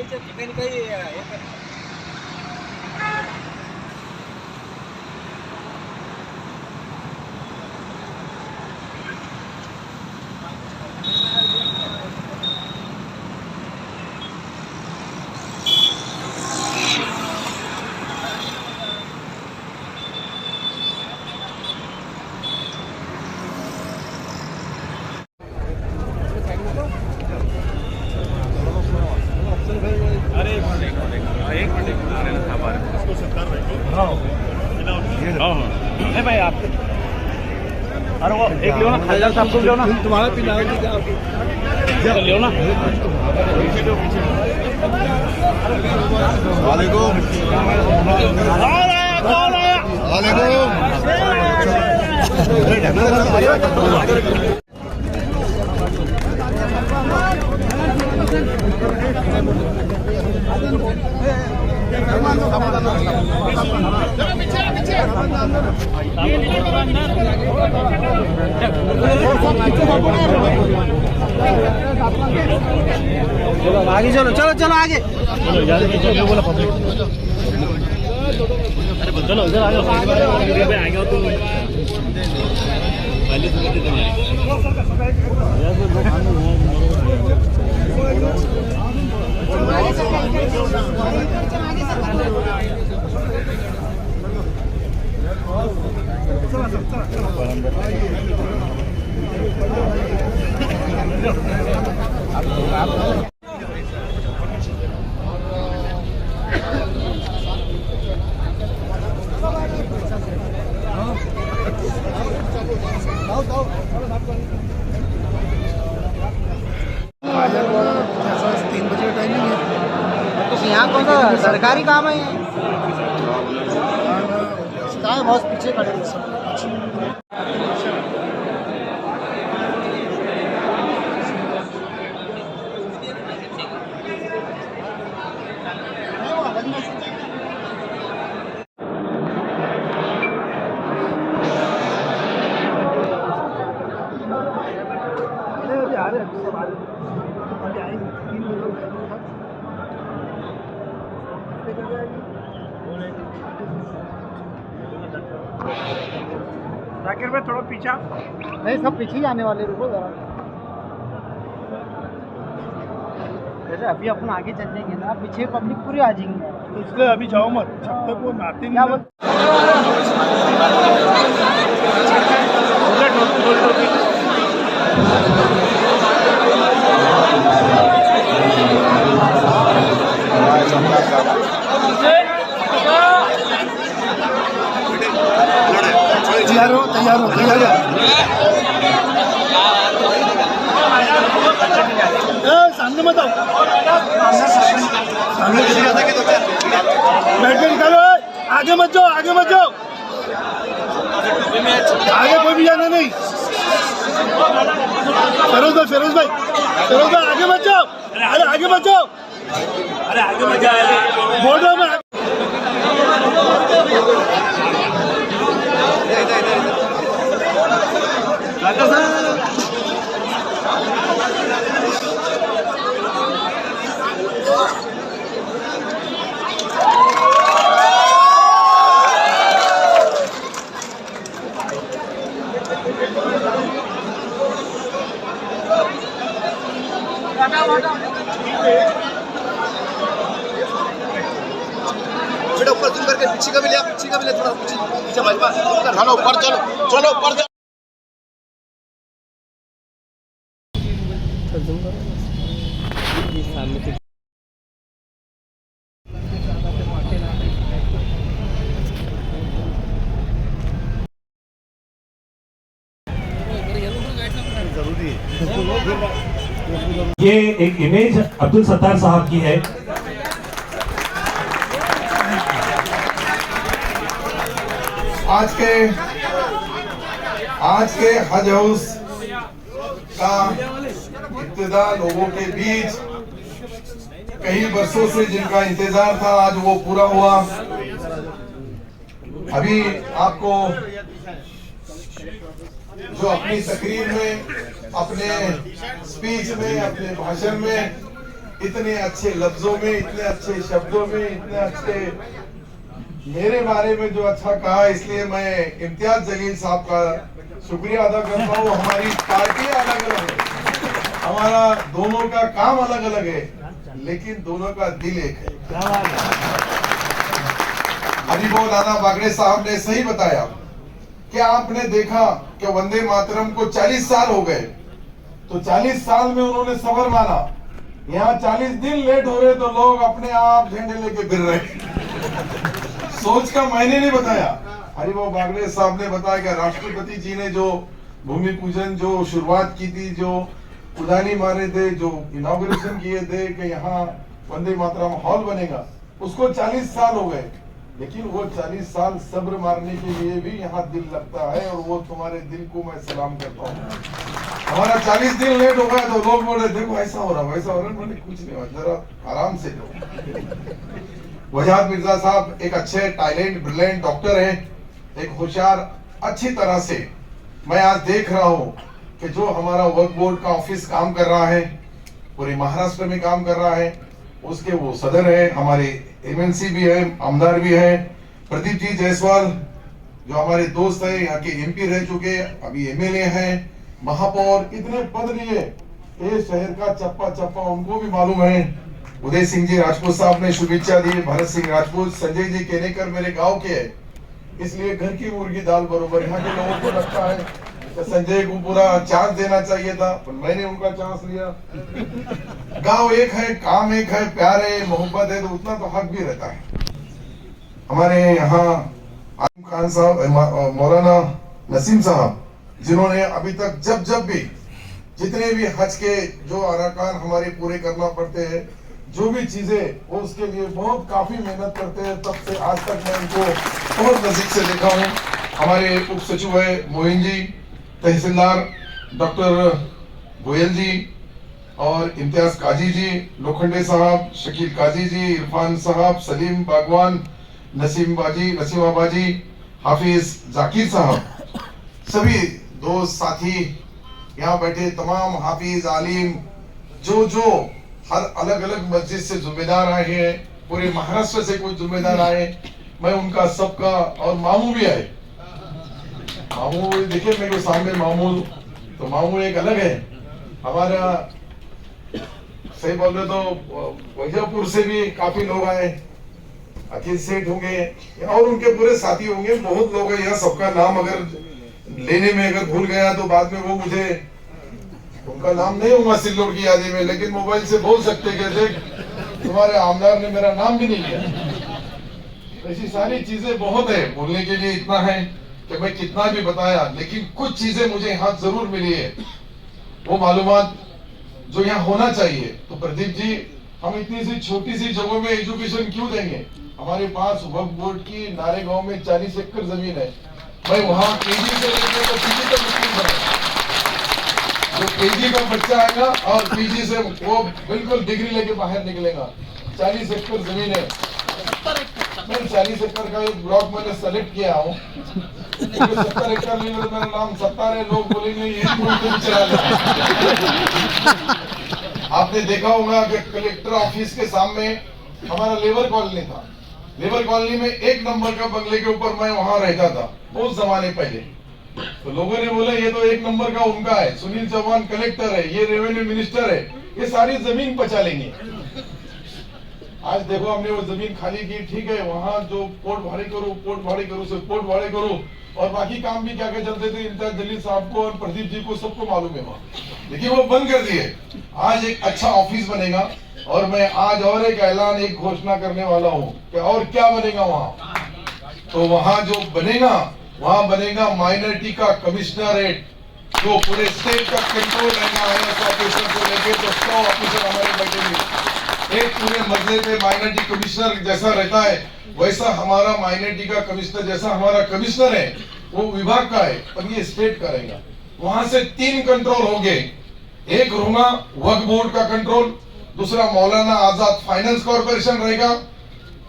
त्यांच्या ठिकाणी काही नहीं भाई आप अरे वो एक लियो ना खालदार साहब को लियो ना तुम्हारा पिला लियो ना वालेकुम चलो आगे चलो चलो चलो आगे चलो बोला पब्लिक चलो इधर आ जाओ आगे हो तुम पहले यहाँ कौन सा सरकारी काम है बहुत पीछे खड़े हैं सब। जाकिर भाई थोड़ा पीछा नहीं सब पीछे ही आने वाले रुको जरा जैसे अभी अपन आगे चल जाएंगे ना पीछे पब्लिक पूरी आ जाएंगे इसलिए अभी जाओ मत जब तक वो नाते क्या तैयार हो सामने मत आओ सामने किसी का था कि तो बैठ के निकालो आगे मत जाओ आगे कोई भी जाना नहीं फिरोज भाई आगे मत जाओ अरे आगे मत जाओ बोल रहा हूँ मैं बेटा ऊपर तुम करके पीछे का भी लिया थोड़ा पीछे भाजपा चलो ऊपर चलो ऊपर जरूरी है। ये एक इमेज अब्दुल सत्तार साहब की है। आज के हज हाउस का इब्तिदा लोगों के बीच कई वर्षों से जिनका इंतजार था आज वो पूरा हुआ। अभी आपको जो अपनी तकरीर में, अपने स्पीच में, अपने भाषण में इतने अच्छे लफ्जों में, इतने अच्छे शब्दों में, इतने अच्छे मेरे बारे में जो अच्छा कहा, इसलिए मैं इम्तियाज जलील साहब का शुक्रिया अदा करता हूँ। हमारी पार्टी अलग अलग है, हमारा दोनों का काम अलग अलग है, लेकिन दोनों का दिल एक है। हरिबोल राणा बागड़े साहब ने सही बताया कि आपने देखा कि वंदे मातरम को 40 साल हो गए, तो 40 साल में उन्होंने सबर माना। यहाँ 40 दिन लेट हो रहे तो लोग अपने आप झंडे लेके फिर रहे। सोच का मैंने नहीं बताया, हरिबोल बागड़े साहब ने बताया कि राष्ट्रपति जी ने जो भूमि पूजन जो शुरुआत की थी, जो उदानी मारे थे, जो इनॉग्रेशन किए थे कि यहाँ वंदे मातरम हॉल बनेगा, उसको 40 साल हो गए। लेकिन वो 40 साल सब्र मारने के लिए भी यहाँ दिल लगता है, और वो तुम्हारे दिल को मैं सलाम करता हूँ। हमारा 40 दिन लेट हो गया तो लोग बोल रहे देखो ऐसा हो रहा वैसा हो रहा, मैंने कुछ नहीं हुआ, जरा आराम से लो। वजाहत मिर्जा साहब एक अच्छे टैलेंट ब्रिलियंट डॉक्टर हैं, एक होशियार, अच्छी तरह से मैं आज देख रहा हूँ कि जो हमारा वर्क बोर्ड का ऑफिस काम कर रहा है, पूरे महाराष्ट्र में काम कर रहा है, उसके वो सदर है, हमारे एमएनसी भी है, आमदार भी है, प्रदीप जी जायसवाल जो हमारे दोस्त है, यहाँ के एमपी रह चुके, अभी एमएलए हैं, महापौर, इतने पद लिए, ये शहर का चप्पा चप्पा उनको भी मालूम है। उदय सिंह जी राजपूत साहब ने शुभेच्छा दी, भरत सिंह राजपूत, संजय जी केनेकर मेरे गांव के है, इसलिए घर की मुर्गी दाल बरोबर। यहाँ के लोगों को लगता है कि संजय को पूरा चांस देना चाहिए था, पर मैंने उनका चांस लिया। गांव एक है, काम एक है, प्यार है, मोहब्बत है, तो उतना तो हक भी रहता है। हमारे यहाँ आजम खान साहब, मौलाना नसीम साहब, जिन्होंने अभी तक जब भी जितने भी हज के जो अरकान हमारे पूरे करना पड़ते हैं, जो भी चीजें, वो उसके लिए बहुत काफी मेहनत करते हैं। तब से आज तक मैं इनको बहुत नजदीक से देखा हूँ। हमारे उप सचिव है मोहिन जी, तहसीलदार डॉक्टर गोयल जी, और इम्तियाज काजी जी, लोखंडे साहब, शकील काजी जी, इरफान साहब, सलीम बागवान, नसीम बाबाजी, हाफिज जाकिर साहब, सभी दोस्त साथी, यहाँ बैठे तमाम हाफिज आलिम, जो हर अलग अलग मस्जिद से जिम्मेदार आए हैं, पूरे महाराष्ट्र से कोई जिम्मेदार आए, मैं उनका सबका, और मामू भी आए। मामू देखिए मेरे सामने मामू, तो मामू एक अलग है हमारा। सही बोल रहे तो वैजापुर से भी काफी लोग आए, अखिल सेठ होंगे और उनके पूरे साथी होंगे, बहुत लोग हैं यहाँ। सबका नाम अगर लेने में अगर भूल गया तो बाद में वो मुझे, उनका नाम नहीं होगा सिल्लोड की यादी में, लेकिन मोबाइल से बोल सकते कि देख तुम्हारे आमदार ने मेरा नाम भी नहीं लिया। ऐसी सारी चीजें बहुत है, बोलने के लिए इतना है कि मैं कितना भी बताया, लेकिन कुछ चीजें मुझे यहाँ जरूर मिली है, वो मालूमात जो यहाँ होना चाहिए। तो प्रदीप जी, हम इतनी सी छोटी सी जगहों में एजुकेशन क्यों देंगे? हमारे पास वक्फ बोर्ड की नारेगांव में 40 एकड़ जमीन है, मैं वहाँ केजी से लेकर तो पीजी तक स्कूल बनाऊंगा। जो केजी का बच्चा आएगा और पीजी से वो बिल्कुल डिग्री लेके बाहर निकलेगा। 40 एकड़ जमीन है, मैं 40 एकड़ का एक ब्लॉक मैंने सेलेक्ट किया हूँ। 70 एकड़ ले लो, मेरा नाम 70 है, लोग बोलेंगे ये कोई चला रहा। आपने देखा होगा कि कलेक्टर ऑफिस के सामने हमारा लेबर कॉलोनी था। लेबर कॉलोनी में 1 नंबर का बंगले के ऊपर मैं वहां रहता था बहुत जमाने पहले। तो लोगों ने बोला ये तो 1 नंबर का उनका है, सुनील चौहान कलेक्टर है, ये रेवेन्यू मिनिस्टर है, ये सारी जमीन पचा लेंगे। आज देखो हमने वो जमीन खाली की, ठीक है, वहां जो पोर्ट भाड़े करो, पोर्ट भाड़े करो, सिर्फ पोर्ट भाड़े करो, और बाकी काम भी क्या क्या चलते थे, इम्तियाज जलील साहब को और प्रदीप जी को सबको मालूम है वहां, लेकिन वो बंद कर दिए। आज एक अच्छा ऑफिस बनेगा, और मैं आज और एक ऐलान, एक घोषणा करने वाला हूँ कि और क्या बनेगा वहाँ। तो वहाँ जो बनेगा, वहाँ बनेगा माइनॉरिटी का कमिश्नरेट, जो पूरे स्टेट का कंट्रोल रहेगा IAS ऑफिसर को लेके। तो 100 ऑफिसर हमारे बैठेंगे, एक पूरे मसले पे माइनॉरिटी कमिश्नर जैसा रहता है वैसा हमारा माइनॉरिटी का कमिश्नर, जैसा हमारा कमिश्नर है वो विभाग का है, पर ये स्टेट का रहेगा। वहां से 3 कंट्रोल होंगे, एक होगा वक्फ बोर्ड का कंट्रोल, दूसरा मौलाना आजाद फाइनेंस कॉर्पोरेशन रहेगा,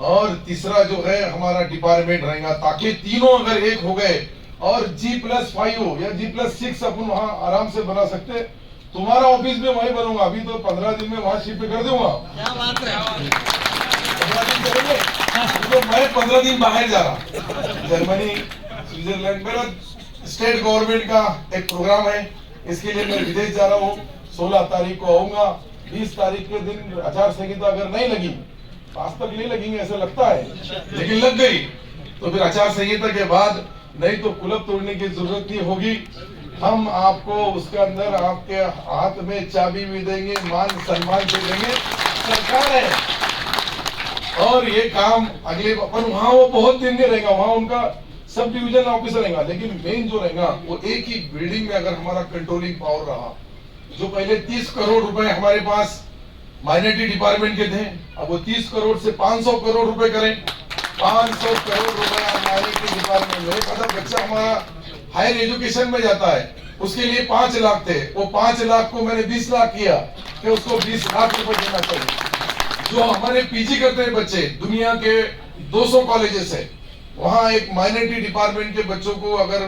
और तीसरा जो है हमारा डिपार्टमेंट रहेगा, ताकि तीनों अगर एक हो गए और G+5 या G+6 अपन वहां आराम से बना सकते, तुम्हारा ऑफिस में वहीं बनूंगा। अभी तो 15 दिन में वहां शिफ्ट कर दूंगा। 15 दिन करेंगे तो मैं 15 दिन बाहर जा रहा, जर्मनी, स्विट्जरलैंड। मेरा स्टेट गवर्नमेंट का एक प्रोग्राम है, इसके लिए मैं विदेश जा रहा हूँ। 16 तारीख को आऊंगा। 20 तारीख के दिन आचार संहिता अगर नहीं लगी, आज तक नहीं लगेंगे ऐसा लगता है, लेकिन लग गई तो फिर आचार संहिता के बाद नहीं तो कुलप तोड़ने की जरूरत नहीं होगी। हम आपको उसके अंदर आपके हाथ में चाबी भी देंगे, मान सम्मान भी देंगे। सरकार है और ये काम अगले अपन वहाँ वो बहुत दिन में रहेगा, वहाँ उनका सब डिवीजन ऑफिसर रहेगा, लेकिन मेन जो रहेगा वो एक ही बिल्डिंग में अगर हमारा कंट्रोलिंग पावर रहा। जो पहले 30 करोड़ रुपए हमारे पास माइनॉरिटी डिपार्टमेंट के थे, अब वो 30 करोड़ से 500 करोड़ रुपए करें। 500 करोड़ रुपए माइनॉरिटी डिपार्टमेंट में अगर बच्चा हमारा हायर एजुकेशन में जाता है, उसके लिए 5 लाख थे, वो 5 लाख को मैंने 20 लाख किया कि उसको 20 लाख रुपए देना चाहिए। जो हमारे पीजी करते हैं बच्चे, दुनिया के 200 कॉलेजेस है, वहाँ एक माइनॉरिटी डिपार्टमेंट के बच्चों को अगर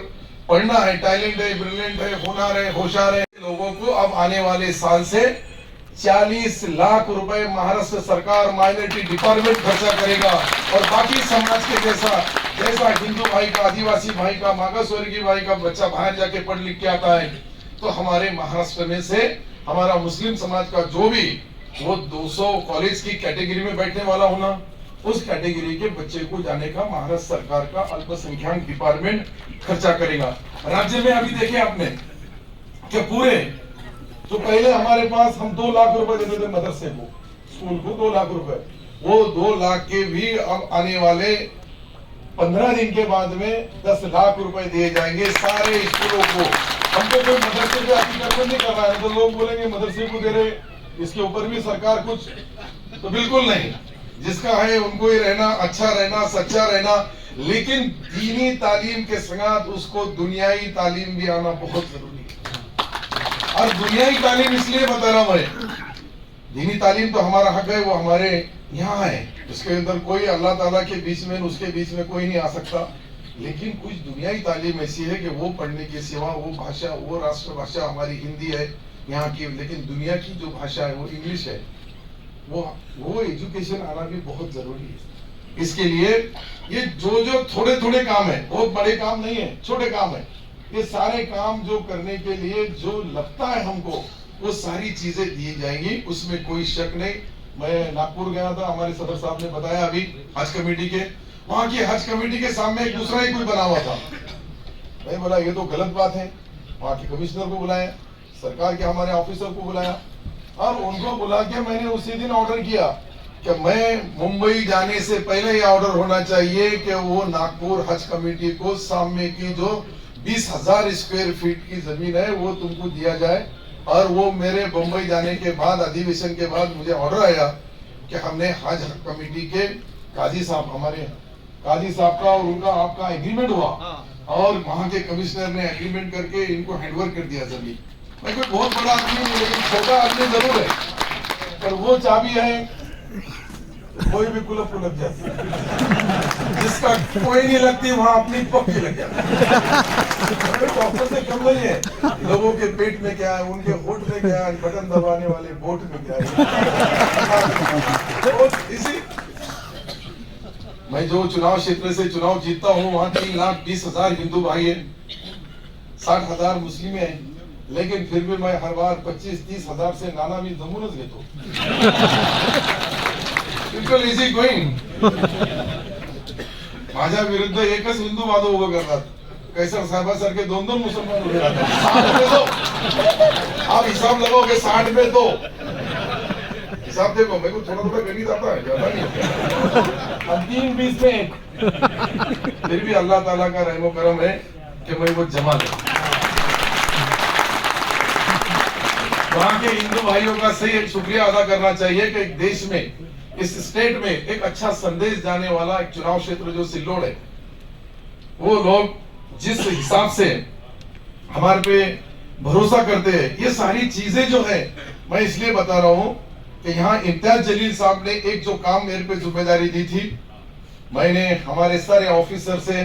पढ़ना है, टैलेंट है, ब्रिलियंट है, होनहार है, होशियार है, लोगों को अब आने वाले साल से 40 लाख रुपए महाराष्ट्र सरकार माइनॉरिटी डिपार्टमेंट खर्चा करेगा। और बाकी समाज के जैसा हिंदू भाई का, आदिवासी भाई का, मागासवर्गीय भाई का बच्चा बाहर जाके पढ़ लिख के आता है, तो हमारे महाराष्ट्र में से हमारा मुस्लिम समाज का जो भी वो 200 कॉलेज की कैटेगरी में बैठने वाला होना, उस कैटेगरी के बच्चे को जाने का महाराष्ट्र सरकार का अल्पसंख्यक डिपार्टमेंट खर्चा करेगा। राज्य में अभी देखे आपने कि पूरे तो पहले हमारे पास हम 2 लाख रुपए देते थे मदरसे को, स्कूल को 2 लाख रुपए, वो 2 लाख के भी अब आने वाले 15 दिन के बाद में 10 लाख रुपए दिए जाएंगे सारे स्कूलों को। हमको कोई मदरसे पे अतिक्रमण नहीं कर रहा है, तो लोग बोलेंगे मदरसे को दे रहे, इसके ऊपर भी सरकार कुछ, तो बिल्कुल नहीं। जिसका है उनको ही रहना, अच्छा रहना, सच्चा रहना, लेकिन दीनी तालीम के साथ उसको दुनियाई तालीम भी आना बहुत जरूरी है। और दुनियाई तालीम इसलिए बता रहा हूं मैं, दीनी तालीम तो हमारा हक है, वो हमारे यहाँ है, उसके अंदर कोई अल्लाह ताला के बीच में उसके बीच में कोई नहीं आ सकता। लेकिन कुछ दुनियाई तालीम ऐसी है कि वो पढ़ने के सिवा वो भाषा, वो राष्ट्रभाषा हमारी हिंदी है यहाँ की, लेकिन दुनिया की जो भाषा है वो इंग्लिश है। वो एजुकेशन आना भी बहुत जरूरी है। इसके लिए ये जो थोड़े थोड़े काम है, बहुत बड़े काम नहीं है, छोटे काम है, ये सारे काम जो करने के लिए जो लगता है हमको, वो सारी चीजें दी जाएंगी, उसमें कोई शक नहीं। मैं नागपुर गया था, हमारे सदर साहब ने बताया अभी हज कमेटी के, वहां की हज कमेटी के सामने एक दूसरा ही कोई बना हुआ था। मैं बोला ये तो गलत बात है। वहां के कमिश्नर को बुलाया, सरकार के हमारे ऑफिसर को बुलाया और उनको बुला के मैंने उसी दिन ऑर्डर किया कि मैं मुंबई जाने से पहले ये ऑर्डर होना चाहिए कि वो नागपुर हज कमेटी को सामने की जो 20,000 स्क्वायर फीट की जमीन है वो तुमको दिया जाए। और वो मेरे मुंबई जाने के बाद, अधिवेशन के बाद मुझे ऑर्डर आया कि हमने हज कमेटी के काजी साहब, हमारे काजी साहब का और उनका आपका एग्रीमेंट हुआ और वहां के कमिश्नर ने एग्रीमेंट करके इनको हैंडओवर कर दिया जमीन। मैं कोई बहुत बड़ा आदमी नहीं, लेकिन छोटा आदमी जरूर है, पर वो चाबी है कोई भी कुलप जाती है, जिसका कोई नहीं लगती वहां अपनी पक्की लग जाती। डॉक्टर से कम नहीं है, लोगों के पेट में क्या है, उनके होठ में क्या है, बटन दबाने वाले बोट में क्या है। इसी मैं जो चुनाव क्षेत्र से चुनाव जीतता हूँ, वहाँ 3,20,000 हिंदू भाई है, 60,000 मुस्लिम है, लेकिन फिर भी मैं हर बार 25-30 हजार से नाना भी जमूनच घेतो। बिल्कुल इझी गोइंग। माझ्या विरुद्ध एकच हिंदू वाद उभं करतात, कैसर साहेबासारखे 2-2 मुसलमान उभे राहतात। आप हिसाब लगाओगे 60 में 2, हिसाब देखो, मेरे को थोड़ा गणित आता है, ज्यादा नहीं। अब 3-20 में 1, फिर भी अल्लाह ताला का रहमो करम है कि मैं वो जमा दे। वहां के हिंदू भाइयों का सही एक शुक्रिया अदा करना चाहिए कि एक देश में, इस स्टेट में एक अच्छा संदेश जाने वाला एक चुनाव क्षेत्र जो सिल्लोड है, वो लोग जिस हिसाब से हमारे पे भरोसा करते हैं, ये सारी चीजें जो है, मैं इसलिए बता रहा हूं कि यहाँ इम्तियाज जलील साहब ने एक जो काम मेरे पे जिम्मेदारी दी थी, मैंने हमारे सारे ऑफिसर से,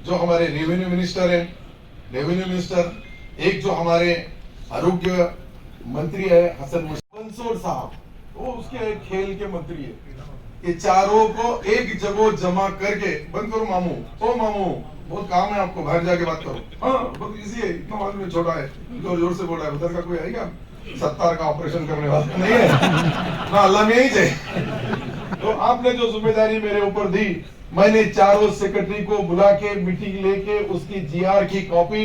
जो हमारे रेवेन्यू मिनिस्टर है, रेवेन्यू मिनिस्टर, एक जो हमारे आरोग्य मंत्री है हसन मंसूर साहब, वो उसके खेल के मंत्री है। ये चारों को एक जगह जमा करके, बंद करो मामू, ओ मामू बहुत काम है आपको, बाहर जाके बात करो। हाँ बहुत इजी है, इतना मालूम में छोटा है, जोर जोर से बोल रहा है। उधर का कोई आएगा 70 का ऑपरेशन करने वाला नहीं है ना, अल्लाह में ही जाए। तो आपने जो जिम्मेदारी मेरे ऊपर दी, मैंने चारों सेक्रेटरी को बुला के मीटिंग लेके उसकी जीआर की कॉपी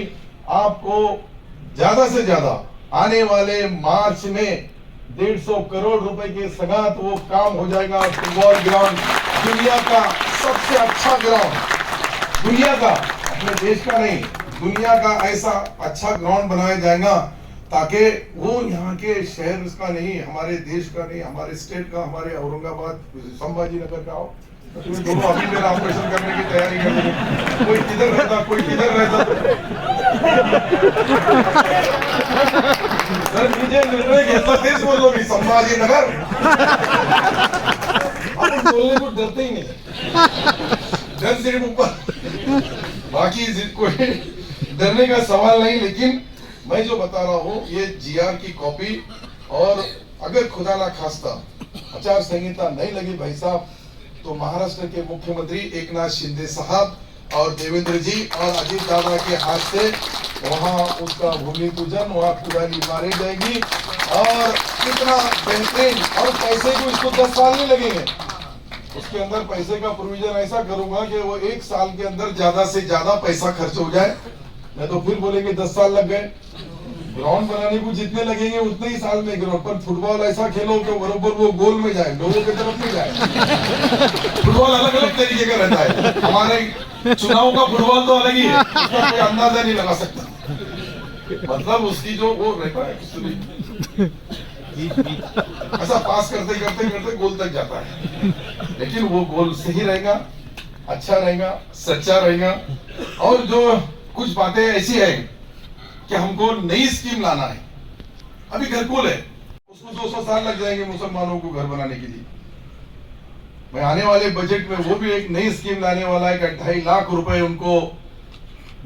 आपको ज्यादा से ज्यादा आने वाले मार्च में 150 करोड़ रुपए के सगात वो काम हो जाएगा। फुटबॉल ग्राउंड दुनिया का सबसे अच्छा ग्राउंड, दुनिया का, अपने देश का नहीं, दुनिया का ऐसा अच्छा ग्राउंड बनाया जाएगा ताकि वो यहाँ के शहर उसका नहीं, हमारे देश का नहीं, हमारे स्टेट का, हमारे औरंगाबाद संभाजी नगर का हो। तुम्हें दोनों अभी मेरा ऑपरेशन करने की तैयारी कर रहे, कोई किधर रहता कोई किधर रहता। सर मुझे निर्णय घेतला तेच बोललो मी, संभाजी नगर। आपण बोलने को डरते ही नहीं, डर सिर्फ ऊपर, बाकी कोई डरने का सवाल नहीं। लेकिन मैं जो बता रहा हूँ ये जीआर की कॉपी, और अगर खुदा ना खास्ता आचार संहिता नहीं लगी भाई साहब, तो महाराष्ट्र के मुख्यमंत्री एकनाथ शिंदे साहब और देवेंद्र जी और अजीत दादा के हाथ से वहाँ उसका भूमि पूजन, वहाँ खुदाली मारी जाएगी। और कितना बेहतरीन, और पैसे को इसको 10 साल नहीं लगेंगे, उसके अंदर पैसे का प्रोविजन ऐसा करूंगा कि वो 1 साल के अंदर ज्यादा से ज्यादा पैसा खर्च हो जाए। मैं तो फिर बोलेंगे 10 साल लग गए, ग्राउंड बनाने को जितने लगेंगे उतने ही साल में ग्राउंड पर फुटबॉल ऐसा खेलो कि बराबर वो गोल में जाए, लोगों की तरफ नहीं जाए। फुटबॉल अलग अलग तरीके का रहता है, हमारे चुनाव का फुटबॉल तो अलग ही है, उसका कोई अंदाजा नहीं लगा सकता। मतलब उसकी जो वो रहता है ऐसा पास करते करते करते गोल तक जाता है, लेकिन वो गोल सही रहेगा, अच्छा रहेगा, सच्चा रहेगा। और जो कुछ बातें ऐसी है कि हमको नई स्कीम लाना है, अभी घरकुल है उसको 200 साल लग जाएंगे मुसलमानों को घर बनाने के लिए। मैं आने वाले बजट में वो भी एक नई स्कीम लाने वाला है कि 2.5 लाख रुपए उनको,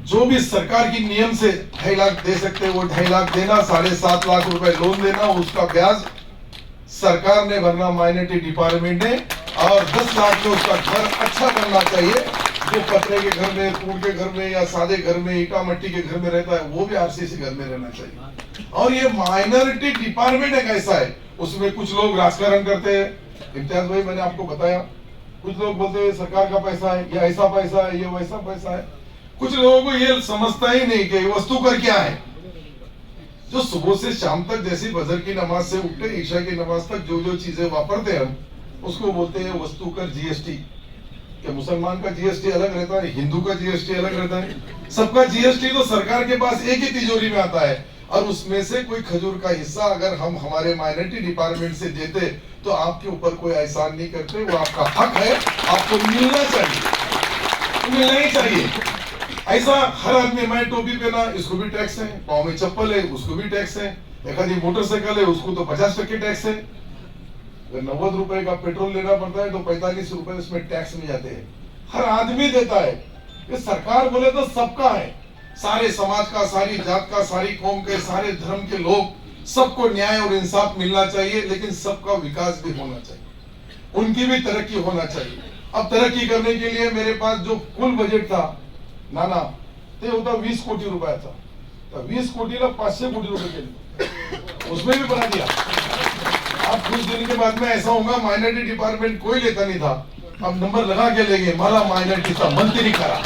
जो भी सरकार की नियम से 2.5 लाख दे सकते हैं वो 2.5 लाख देना, 7.5 लाख रुपए लोन देना, उसका ब्याज सरकार ने भरना, माइनॉरिटी डिपार्टमेंट ने, और 10 लाख में उसका घर अच्छा बनना चाहिए। जो पतरे के घर में, कूड़ के घर में या सादे घर में, ईटा मट्टी के घर में रहता है वो भी आरसीसी घर में रहना चाहिए। और ये माइनॉरिटी डिपार्टमेंट एक ऐसा है, उसमें कुछ लोग राजकारण करते हैं। इम्तियाज भाई मैंने आपको बताया, कुछ लोग बोलते हैं सरकार का पैसा है, ये ऐसा पैसा है, ये वैसा पैसा है। कुछ लोगों को ये समझता ही नहीं कि वस्तु कर क्या है। जो सुबह से शाम तक, जैसे फजर की नमाज से उठते ईशा की नमाज तक जो जो चीजें वापरते हैं हम, उसको बोलते हैं वस्तु कर जीएसटी। कि मुसलमान का जीएसटी अलग रहता है, हिंदू का जीएसटी अलग रहता है, सबका जीएसटी तो सरकार के पास एक ही तिजोरी में आता है। और उसमें से कोई खजूर का हिस्सा अगर हम हमारे माइनॉरिटी डिपार्टमेंट से देते तो आपके ऊपर कोई एहसान नहीं करते, वो आपका हक है, आपको मिलना चाहिए, मिलना ही चाहिए। ऐसा हर आदमी, मैं टोपी पहना इसको भी टैक्स है, पाँव में चप्पल है उसको भी टैक्स है, एक आदमी मोटरसाइकिल है उसको तो 50% टैक्स है। अगर 90 रुपए का पेट्रोल लेना पड़ता है तो 45 रुपए उसमें टैक्स में जाते हैं। हर आदमी देता है। ये सरकार बोले तो सबका है, सारे समाज का, सारी जात का, सारी कौम के, सारे धर्म के लोग, सबको न्याय और इंसाफ मिलना चाहिए। लेकिन सबका विकास भी होना चाहिए, उनकी भी तरक्की होना चाहिए। अब तरक्की करने के लिए मेरे पास जो कुल बजेट था नाना ते होता 20 कोटी रुपयाचा, तर 20 कोटीला 500 कोटी रुपये केले, उसमें भी बना दिया। अब कुछ दिन के बाद में ऐसा होगा, माइनॉरिटी डिपार्टमेंट कोई लेता नहीं था, अब नंबर लगा के लेंगे, मला माइनॉरिटीचा मंत्री करा।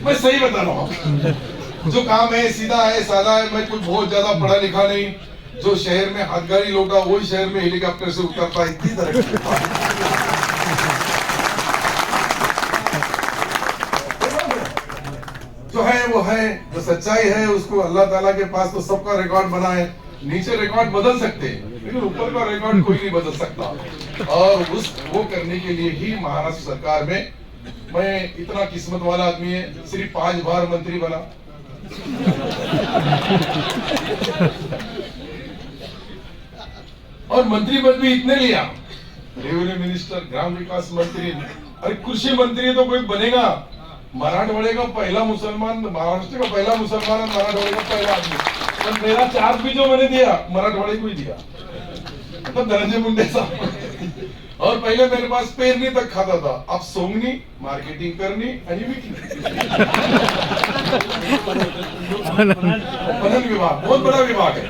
मैं सही बता रहा हूँ, जो काम है सीधा है, सादा है। मैं कुछ बहुत ज्यादा पढ़ा लिखा नहीं, जो शहर में हाथगाड़ी लौटा वही शहर में हेलीकॉप्टर से उतरता है, इतनी तरह जो है वो है, जो सच्चाई है उसको अल्लाह ताला के पास तो सबका रिकॉर्ड बना है। नीचे रिकॉर्ड बदल सकते हैं लेकिन ऊपर का रिकॉर्ड कोई नहीं बदल सकता। और वो करने के लिए ही महाराष्ट्र सरकार में मैं इतना किस्मत वाला आदमी है, सिर्फ 5 बार मंत्री बना। और मंत्री पद भी इतने लिया, रेवेन्यू मिनिस्टर, ग्राम विकास मंत्री, अरे कृषि मंत्री तो कोई बनेगा, मराठवाड़े का पहला मुसलमान, महाराष्ट्र का पहला मुसलमान और मराठवाड़े का पहला आदमी। तो मेरा चार्ज भी जो मैंने दिया मराठवाड़े को ही दिया, मतलब धनंजय मुंडे साहब। और पहले मेरे पास पेरणी तक खाता था, अब सोंगणी, मार्केटिंग करनी आणि विकणी। पणन विभाग बहुत बड़ा विभाग है।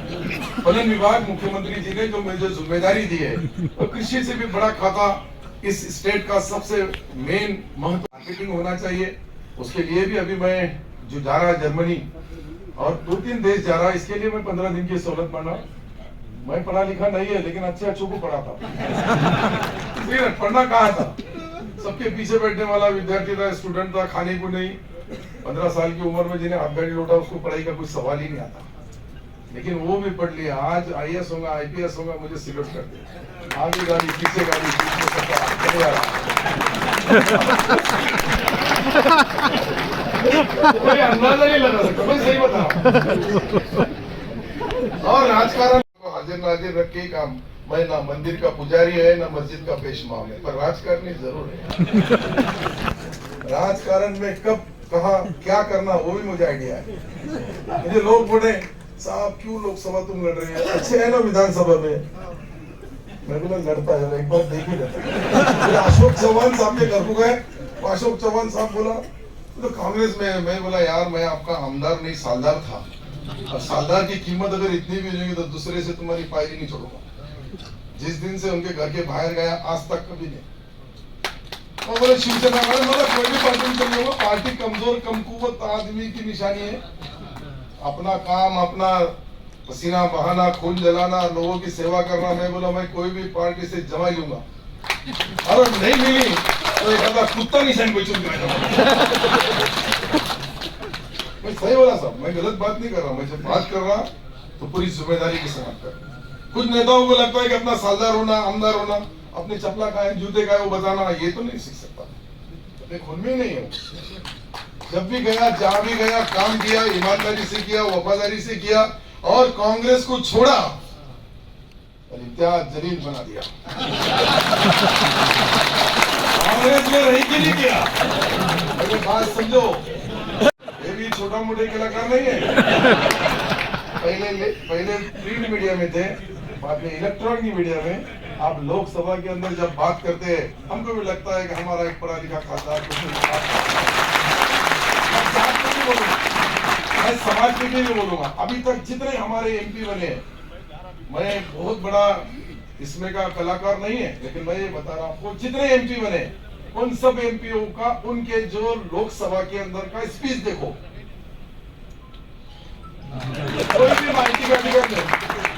पणन विभाग मुख्यमंत्री जी ने जो मुझे जिम्मेदारी दी है, और कृषि से भी बड़ा खाता इस स्टेट का सबसे मेन महत्व मार्केटिंग होना चाहिए। उसके लिए भी अभी मैं जो जा रहा जर्मनी और 2-3 देश जा रहा, इसके लिए मैं 15 दिन की सहूलत मांगा। मैं पढ़ा लिखा नहीं है, लेकिन अच्छों को पढ़ा था। पढ़ना कहाँ था, सबके पीछे बैठने वाला विद्यार्थी था, स्टूडेंट था, खाने को नहीं। 15 साल की उम्र में जिन्हें हाथ गाड़ी लौटा, उसको पढ़ाई का कोई सवाल ही नहीं आता, लेकिन वो भी पढ़ लिया। आज IAS होगा, IPS होगा, मुझे सिलेक्ट कर दे। आगे गाड़ी, पीछे गाड़ी, कोई अंदाजा नहीं लगा सकता, मैं सही बता रहा हूं। और राजकारण हाजिर नाजिर रख के काम, मैं ना मंदिर का पुजारी है ना मस्जिद का पेशवा है, पर राजकारणी जरूर है। राजकारण में कब कहा क्या करना वो भी मुझे आइडिया है। मुझे लोग बोले साहब क्यों लोकसभा तुम लड़ रहे हैं, अच्छे है ना विधानसभा में। मैं बोला लड़ता है, एक बार देख ही लेता। अशोक चौहान साहब के घर को गए, अशोक चौहान साहब बोला तो कांग्रेस में। मैं बोला यार मैं आपका आमदार नहीं सालदार था, और सालदार की कीमत अगर इतनी भी होगी तो दूसरे से तुम्हारी पायरी नहीं छोड़ूंगा। जिस दिन से उनके घर के बाहर गया आज तक कभी नहीं। और बोले शिवसेना वाले, मतलब कोई भी पार्टी में चले, पार्टी कमजोर कमकुवत आदमी की निशानी है। अपना काम, अपना पसीना बहाना, खून जलाना, लोगों की सेवा करना। मैं बोला मैं कोई भी पार्टी से जमा लूंगा, और नहीं मिली तो एक आधा कुत्ता निशान को चुन मैं सही बोला साहब, मैं गलत बात नहीं कर रहा। मैं जब बात कर रहा तो पूरी जिम्मेदारी के साथ कर। कुछ नेताओं को लगता है कि अपना सालदार होना, आमदार होना, अपने चपला का है, जूते का है वो बताना, ये तो नहीं सीख सकता। मैं खुद में नहीं हूँ। जब भी गया, जहां भी गया, काम किया, ईमानदारी से किया, वफादारी से किया, और कांग्रेस को छोड़ा और इम्तियाज जलील बना दिया। कांग्रेस में रही कि नहीं किया, अगर बात समझो। ये भी छोटा मोटे कलाकार नहीं है। पहले प्रिंट मीडिया में थे, बाद में इलेक्ट्रॉनिक मीडिया में। आप लोकसभा के अंदर जब बात करते हैं, हमको भी लगता है कि हमारा एक पढ़ा लिखा खासदार मैं समाज के लिए बोलूंगा। अभी तक जितने हमारे MP बने, मैं बहुत बड़ा इसमें का कलाकार नहीं है, लेकिन मैं ये बता रहा हूँ जितने MP बने, उन सब MPओ का उनके जो लोकसभा के अंदर का स्पीच देखो, कोई भी माहिती का अधिकार नहीं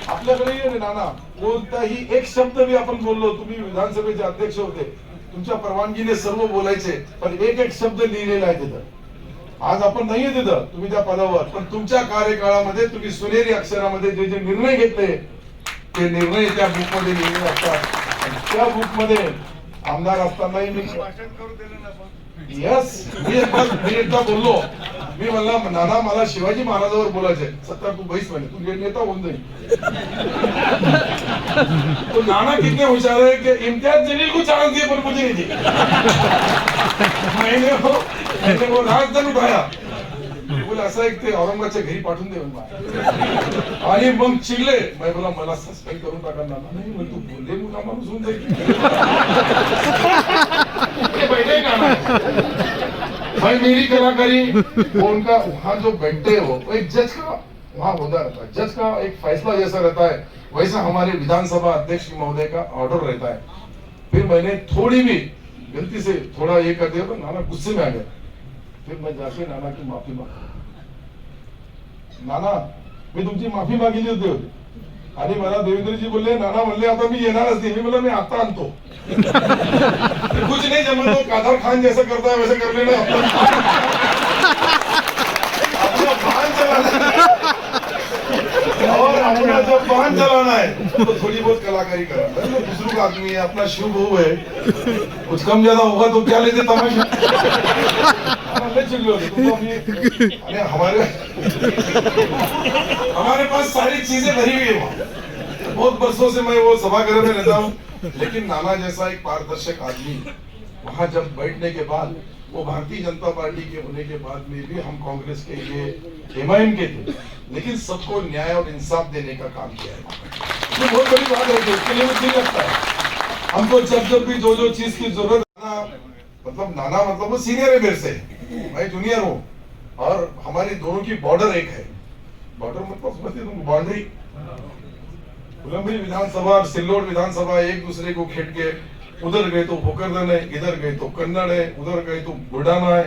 आपल्याकडे ये नाना कोणताही एक शब्द भी आपण बोललो, तुम्ही विधानसभेचे अध्यक्ष होते, तुमच्या परवानगीने सर्व बोलायचे, पण एक शब्द लिहिलेला आहे तिथं। आज आपण नाहीये तिथं, तुम्ही त्या पदावर, पण तुमच्या कार्यकाळामध्ये तुम्ही सुनेरी अक्षरामध्ये जे जे निर्णय घेतले ते निर्णय त्या बुक मध्ये लिहिलेले असतात। त्या बुक मध्ये आमदार असतानाही मी मी एकदा बोललो, मी म्हणला नाना मला शिवाजी महाराजांवर बोलायचंय। सत्तर तू बैस म्हणे, तू नेता होऊन जाईल। तो नाना कितने होशियार है कि इम्तियाज जलील को चांस दिए पर मुझे नहीं दिए। मैंने वो राजधन उठाया, बोला असं एक ते औरंगाबादच्या घरी पाठवून दे आणि मग चिडले। मैं बोला मला सस्पेंड करून टाका नाना। नाही मग तू बोलले मुला माणूस होऊन जाईल। भाई मेरी कलाकारी वो उनका वहाँ जो बैठते हैं वो एक जज का वहाँ होता रहता है, जज का एक फैसला जैसा रहता है, वैसा हमारे विधानसभा अध्यक्ष महोदय का ऑर्डर रहता है। फिर मैंने थोड़ी भी गलती से थोड़ा ये कर दिया तो नाना गुस्से में आ गए। फिर मैं जाके नाना की माफी मांगा। नाना मी तुमची माफी मागितली होती आणि मला देवेंद्रजी बोलले नाना म्हणले आता मी येणारच नाही। मी बोला मी आता आणतो। कुछ नहीं जमा तो कादर खान जैसा करता है वैसे कर लेना। अपना वाहन चलाना और अपना जब वाहन चलाना है तो थोड़ी बहुत कलाकारी करना। दूसरों का आदमी है, अपना शिव बहू है, कुछ कम ज्यादा होगा तो क्या लेते तमाशा। हमारे पास सारी चीजें भरी हुई है वहाँ। बहुत बरसों से मैं वो सभागृह में रहता हूँ, लेकिन नाना जैसा एक पारदर्शक आदमी वहां जब बैठने के बाद वो भारतीय जनता पार्टी के होने के बाद में भी हम कांग्रेस के ये एमआईएम के थे, लेकिन सबको न्याय और इंसाफ देने का काम किया है। ये बहुत बड़ी बात है, उसके लिए मुझे लगता है हमको जब भी जो चीज की जरूरत नाना मतलब वो सीनियर है मेरे से, मैं जूनियर हूँ, और हमारी दोनों की बॉर्डर एक है। बॉर्डर मतलब समझते तुम, बाउंड्री। उलंबरी विधानसभा और सिल्लोड विधानसभा एक दूसरे को खेट के, उधर गए तो भोकरदन है, इधर गए तो कन्नड़ है, उधर गए तो बुढ़ाना है।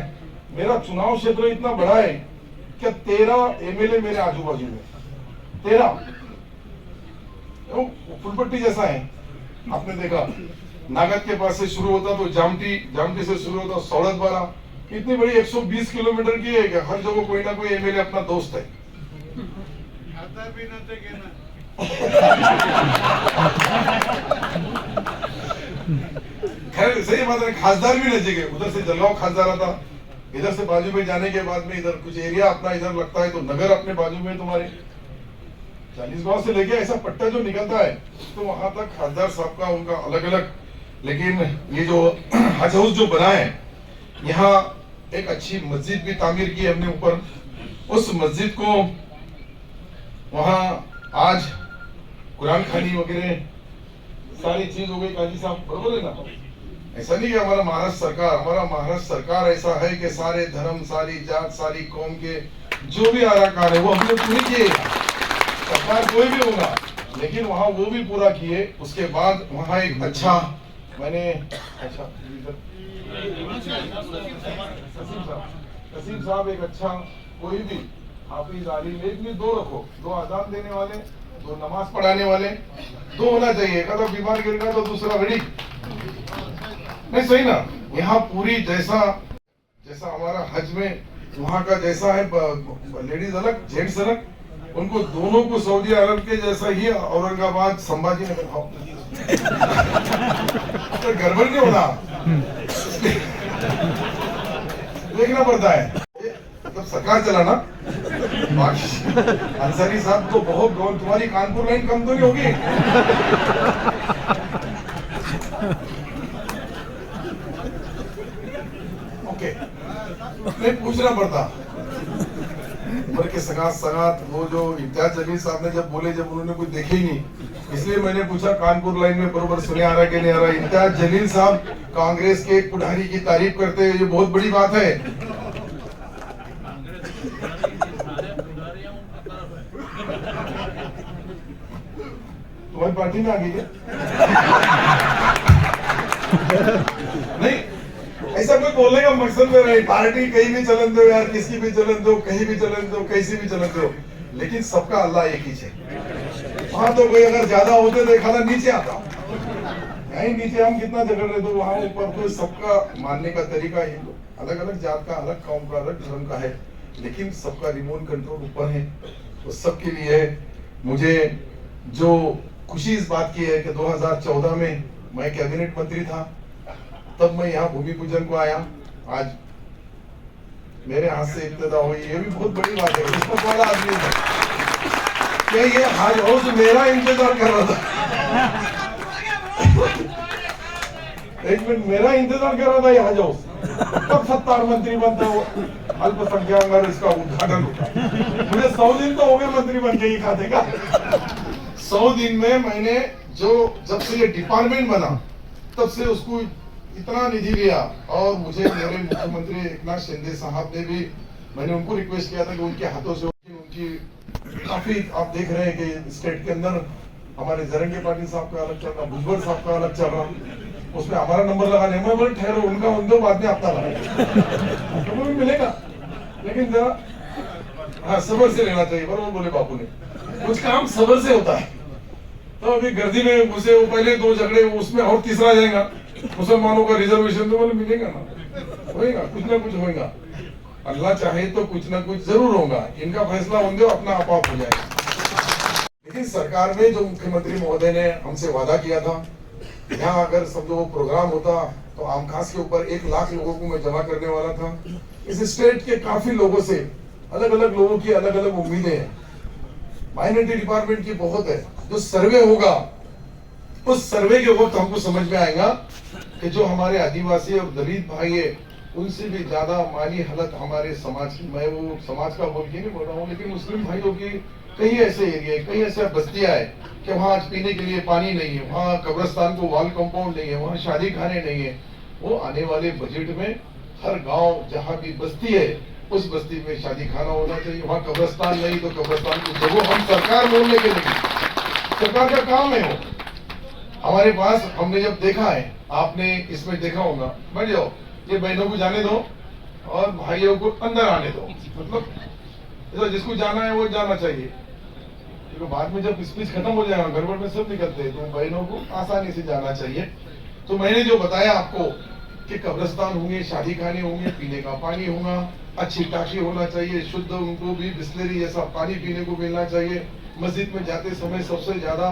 मेरा चुनाव क्षेत्र इतना बड़ा है कि 13 एमएलए मेरे आजू बाजू में, 13 फुलपट्टी जैसा है। आपने देखा नागद के पास से शुरू होता तो जामटी से शुरू होता सौलत वाला, इतनी बड़ी 120 किलोमीटर की है कि हर जगह कोई ना कोई एमएलए अपना दोस्त है। खैर सही बात है, खासदार भी नजदीक, उधर से जलगांव खासदार आता, इधर से बाजू में जाने के बाद में इधर कुछ एरिया अपना इधर लगता है तो नगर अपने बाजू में तुम्हारे 40 गांव से लेके ऐसा पट्टा जो निकलता है तो वहां तक खासदार साहब का उनका अलग अलग। लेकिन ये जो हज हाउस जो बना है, यहाँ एक अच्छी मस्जिद भी तामीर की हमने ऊपर, उस मस्जिद को वहां आज कुरान खानी वगैरह सारी चीज हो गई। काजी साहब बरोबर है ना? ऐसा नहीं कि हमारा महाराष्ट्र सरकार ऐसा है कि सारे धर्म, सारी जात, सारी कौम के जो भी आराकार है वो हमने पूरी किए। सरकार कोई भी होगा, लेकिन वहाँ वो भी पूरा किए। उसके बाद वहाँ एक अच्छा कसीम साहब एक अच्छा, कोई भी हाफिज आलिम, एक भी दो रखो, 2 अजान देने वाले, 2 नमाज पढ़ाने वाले, 2 होना चाहिए। एक आधा बीमार गिर गया तो दूसरा रेडी, नहीं सही ना? यहाँ पूरी जैसा हमारा हज में वहाँ का जैसा है, लेडीज अलग जेंट्स अलग, उनको दोनों को सऊदी अरब के जैसा ही औरंगाबाद संभाजी नगर तो गड़बड़ नहीं होना, देखना पड़ता है। मतलब सरकार चलाना। अंसारी साहब तो बहुत गौर, तुम्हारी कानपुर लाइन कम तो नहीं होगी? ओके, नहीं पूछना पड़ता। बल्कि सगात वो जो इम्तियाज जलील साहब ने जब बोले, जब उन्होंने कुछ देखे ही नहीं, इसलिए मैंने पूछा कानपुर लाइन में बरोबर सुने आ रहा कि नहीं आ रहा। इम्तियाज जलील साहब कांग्रेस के पुढ़ारी की तारीफ करते हैं, ये बहुत बड़ी बात है। तुम्हारी पार्टी में आ गई है? नहीं, ऐसा कोई बोलने का मकसद में नहीं। पार्टी कहीं भी चलन दो यार, किसी भी चलन दो, कहीं भी चलन दो, कैसी भी चलन दो, लेकिन सबका अल्लाह एक ही है। वहां तो कोई अगर ज्यादा होते तो खाना नीचे आता, कहीं नीचे हम कितना झगड़ रहे तो वहां ऊपर तो सबका मानने का तरीका ही अलग अलग जात का, अलग कौम का, अलग धर्म का है, लेकिन सबका रिमोट कंट्रोल ऊपर है। तो सबके लिए मुझे जो खुशी इस बात की है कि 2014 में मैं कैबिनेट मंत्री था, तब मैं यहाँ भूमि पूजन को आया। आज मेरे हाथ से इब्तिदा हुई, ये भी बहुत बड़ी बात है। किस्मत वाला आदमी है कि ये हज हाउस मेरा इंतजार कर रहा था। एक मिनट, मेरा इंतजार कर रहा था ये हज हाउस, कब सत्तार मंत्री बनता हो, अल्पसंख्यक और इसका उद्घाटन होता। मुझे 100 दिन तो हो गए मंत्री बन के ही खाते का। 100 दिन में मैंने जब से ये डिपार्टमेंट बना तब से उसको इतना निधि लिया। और मुझे मेरे मुख्यमंत्री एकनाथ शिंदे साहब ने भी, मैंने उनको रिक्वेस्ट किया था कि उनके हाथों से उनकी काफी, आप देख रहे हैं कि स्टेट के अंदर हमारे जरंगे पाटिल साहब का अलग चल रहा, भुजबल साहब का अलग चल रहा, उसमें हमारा नंबर लगाने में बोले ठहरो, उनका उनको बाद में अपना लगा तो भी मिलेगा, लेकिन जरा हाँ सबर से लेना चाहिए। बराबर बोले बापू ने, कुछ काम सबर से होता है। तो अभी गर्दी में घुसे, वो पहले 2 झगड़े, उसमें और तीसरा जाएगा, मुसलमानों का रिजर्वेशन तो बोले मिलेगा ना, होएगा, कुछ ना कुछ होएगा। अल्लाह चाहे तो कुछ ना कुछ जरूर होगा, इनका फैसला होंगे अपना आप हो जाएगा। लेकिन सरकार में जो मुख्यमंत्री महोदय ने हमसे वादा किया था, यहाँ अगर समझो वो प्रोग्राम होता तो आम खास के ऊपर 1 लाख लोगों को मैं जमा करने वाला था। इस स्टेट के काफी लोगों से, अलग अलग लोगों की अलग अलग उम्मीदें हैं, माइनॉरिटी डिपार्टमेंट की बहुत है। जो सर्वे होगा, उस सर्वे के वक्त हमको समझ में आएगा कि जो हमारे आदिवासी और दलित भाई है उनसे भी ज्यादा माली हालत हमारे समाज की, मैं वो समाज का बोल के नहीं बोल रहा हूँ, लेकिन मुस्लिम भाइयों की कई ऐसे एरिया, कई ऐसे बस्तियां है कि वहाँ आज पीने के लिए पानी नहीं है, वहाँ कब्रिस्तान को वॉल कंपाउंड नहीं है, वहाँ शादी खाने नहीं है। वो आने वाले बजट में हर गांव जहाँ भी बस्ती है उस बस्ती में शादी खाना होना चाहिए। वहाँ कब्रिस्तान नहीं तो कब्रिस्तान की जगह हम सरकार बोलने के लिए, सरकार का काम है वो। हमारे पास हमने जब देखा है, आपने इसमें देखा होगा, बैठ जाओ, ये बहनों को जाने दो और भाइयों को अंदर आने दो, मतलब जिसको जाना है वो जाना चाहिए, क्योंकि बाद में जब स्पीच खत्म हो जाएगा गड़बड़ में सब निकलते हैं, तो बहनों को आसानी से जाना चाहिए। तो मैंने जो बताया आपको कि कब्रिस्तान होंगे, शादी खाने होंगे, पीने का पानी होगा, अच्छी टाकी होना चाहिए, शुद्ध उनको भी बिस्लरी जैसा पानी पीने को मिलना चाहिए। मस्जिद में जाते समय सबसे ज्यादा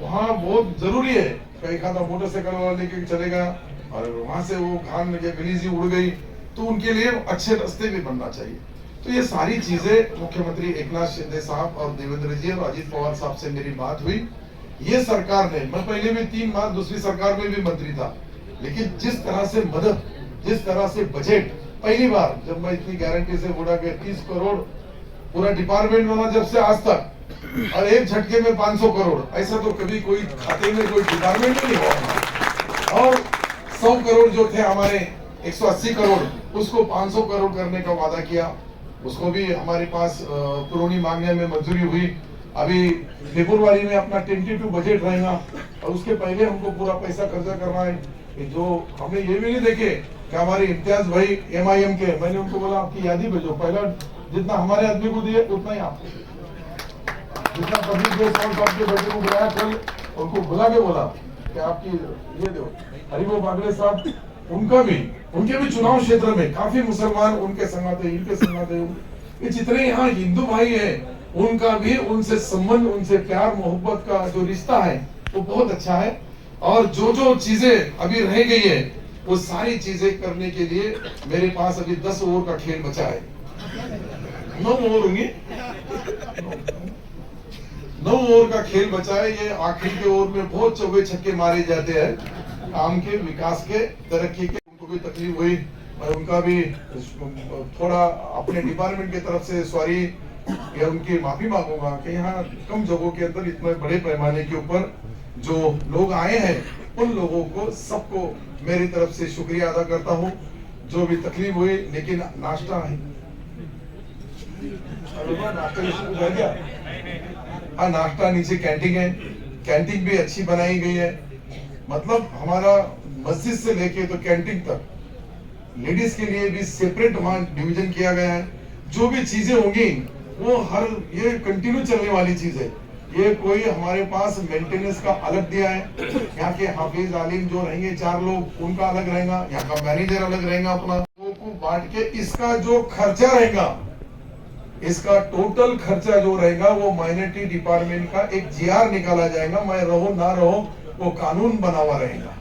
वहाँ बहुत जरूरी है, कई खाता मोटरसाइकिल वाला लेके चले गया और वहां से वो खान में गलीजी उड़ गई, तो उनके लिए अच्छे रास्ते भी बनना चाहिए। तो ये सारी चीजें मुख्यमंत्री एकनाथ शिंदे साहब और देवेंद्र जी और अजीत पवार साहब से मेरी बात हुई। ये सरकार ने, मैं पहले भी 3 बार दूसरी सरकार में भी मंत्री था, लेकिन जिस तरह से मदद, जिस तरह से बजट, पहली बार जब मैं इतनी गारंटी से बोला कि 30 करोड़ पूरा डिपार्टमेंट बना जब से आज तक, और एक झटके में 500 करोड़, ऐसा तो कभी कोई खाते में कोई डिपार्टमेंट नहीं हुआ। और 100 करोड़ जो थे हमारे 180 करोड़, उसको 500 करोड़ करने का वादा किया, उसको भी हमारे पास पुरानी मांगने में मंजूरी हुई। अभी फेब्रुआरी में अपना टेंटेटिव बजट रहेगा और उसके पहले हमको पूरा पैसा खर्चा करना है। जो हमने ये भी नहीं देखे कि हमारे इम्तियाज भाई MIM के, मैंने उनको बोला आपकी यादी भेजो, पहला जितना हमारे आदमी को दिए उतना ही आपको, जितना पब्लिक प्लेस आपके बेटे को बुलाया कल, उनको बुला के बोला कि आपकी ये दो। हरिभो बागड़े साहब, उनका भी, उनके भी चुनाव क्षेत्र में काफी मुसलमान उनके संगाते, इनके संगाते, ये जितने यहाँ हिंदू भाई हैं उनका भी उनसे संबंध, उनसे प्यार मोहब्बत का जो रिश्ता है वो बहुत अच्छा है। और जो जो चीजें अभी रह गई है वो सारी चीजें करने के लिए मेरे पास अभी 10 ओवर का खेल बचा है, 9 ओवर होंगे, 9 ओवर का खेल बचा है। ये आखिरी के ओवर में बहुत चौके छक्के मारे जाते हैं, काम के, विकास के, तरक्की के। उनको भी तकलीफ हुई, मैं उनका भी थोड़ा अपने डिपार्टमेंट की तरफ से सॉरी या उनकी माफी मांगूंगा कि यहाँ कम जगहों के अंदर इतने बड़े पैमाने के ऊपर जो लोग आए हैं उन लोगों को सबको मेरी तरफ से शुक्रिया अदा करता हूँ, जो भी तकलीफ हुई। लेकिन नाश्ता है, हाँ नाश्ता नीचे कैंटीन है, कैंटीन भी अच्छी बनाई गई है। मतलब हमारा मस्जिद से लेके तो कैंटीन तक लेडीज के लिए भी सेपरेट वहाँ डिवीजन किया गया है। जो भी चीजें होंगी वो हर, ये कंटिन्यू चलने वाली चीज है, ये कोई हमारे पास मेंटेनेंस का अलग दिया है। यहाँ के हाफिज आलिम जो रहेंगे 4 लोग, उनका अलग रहेगा, यहाँ का मैनेजर अलग रहेगा, अपना को बांट के इसका जो खर्चा रहेगा, इसका टोटल खर्चा जो रहेगा वो माइनॉरिटी डिपार्टमेंट का एक GR निकाला जाएगा। मैं रहो ना रहो वो कानून बना हुआ रहेगा।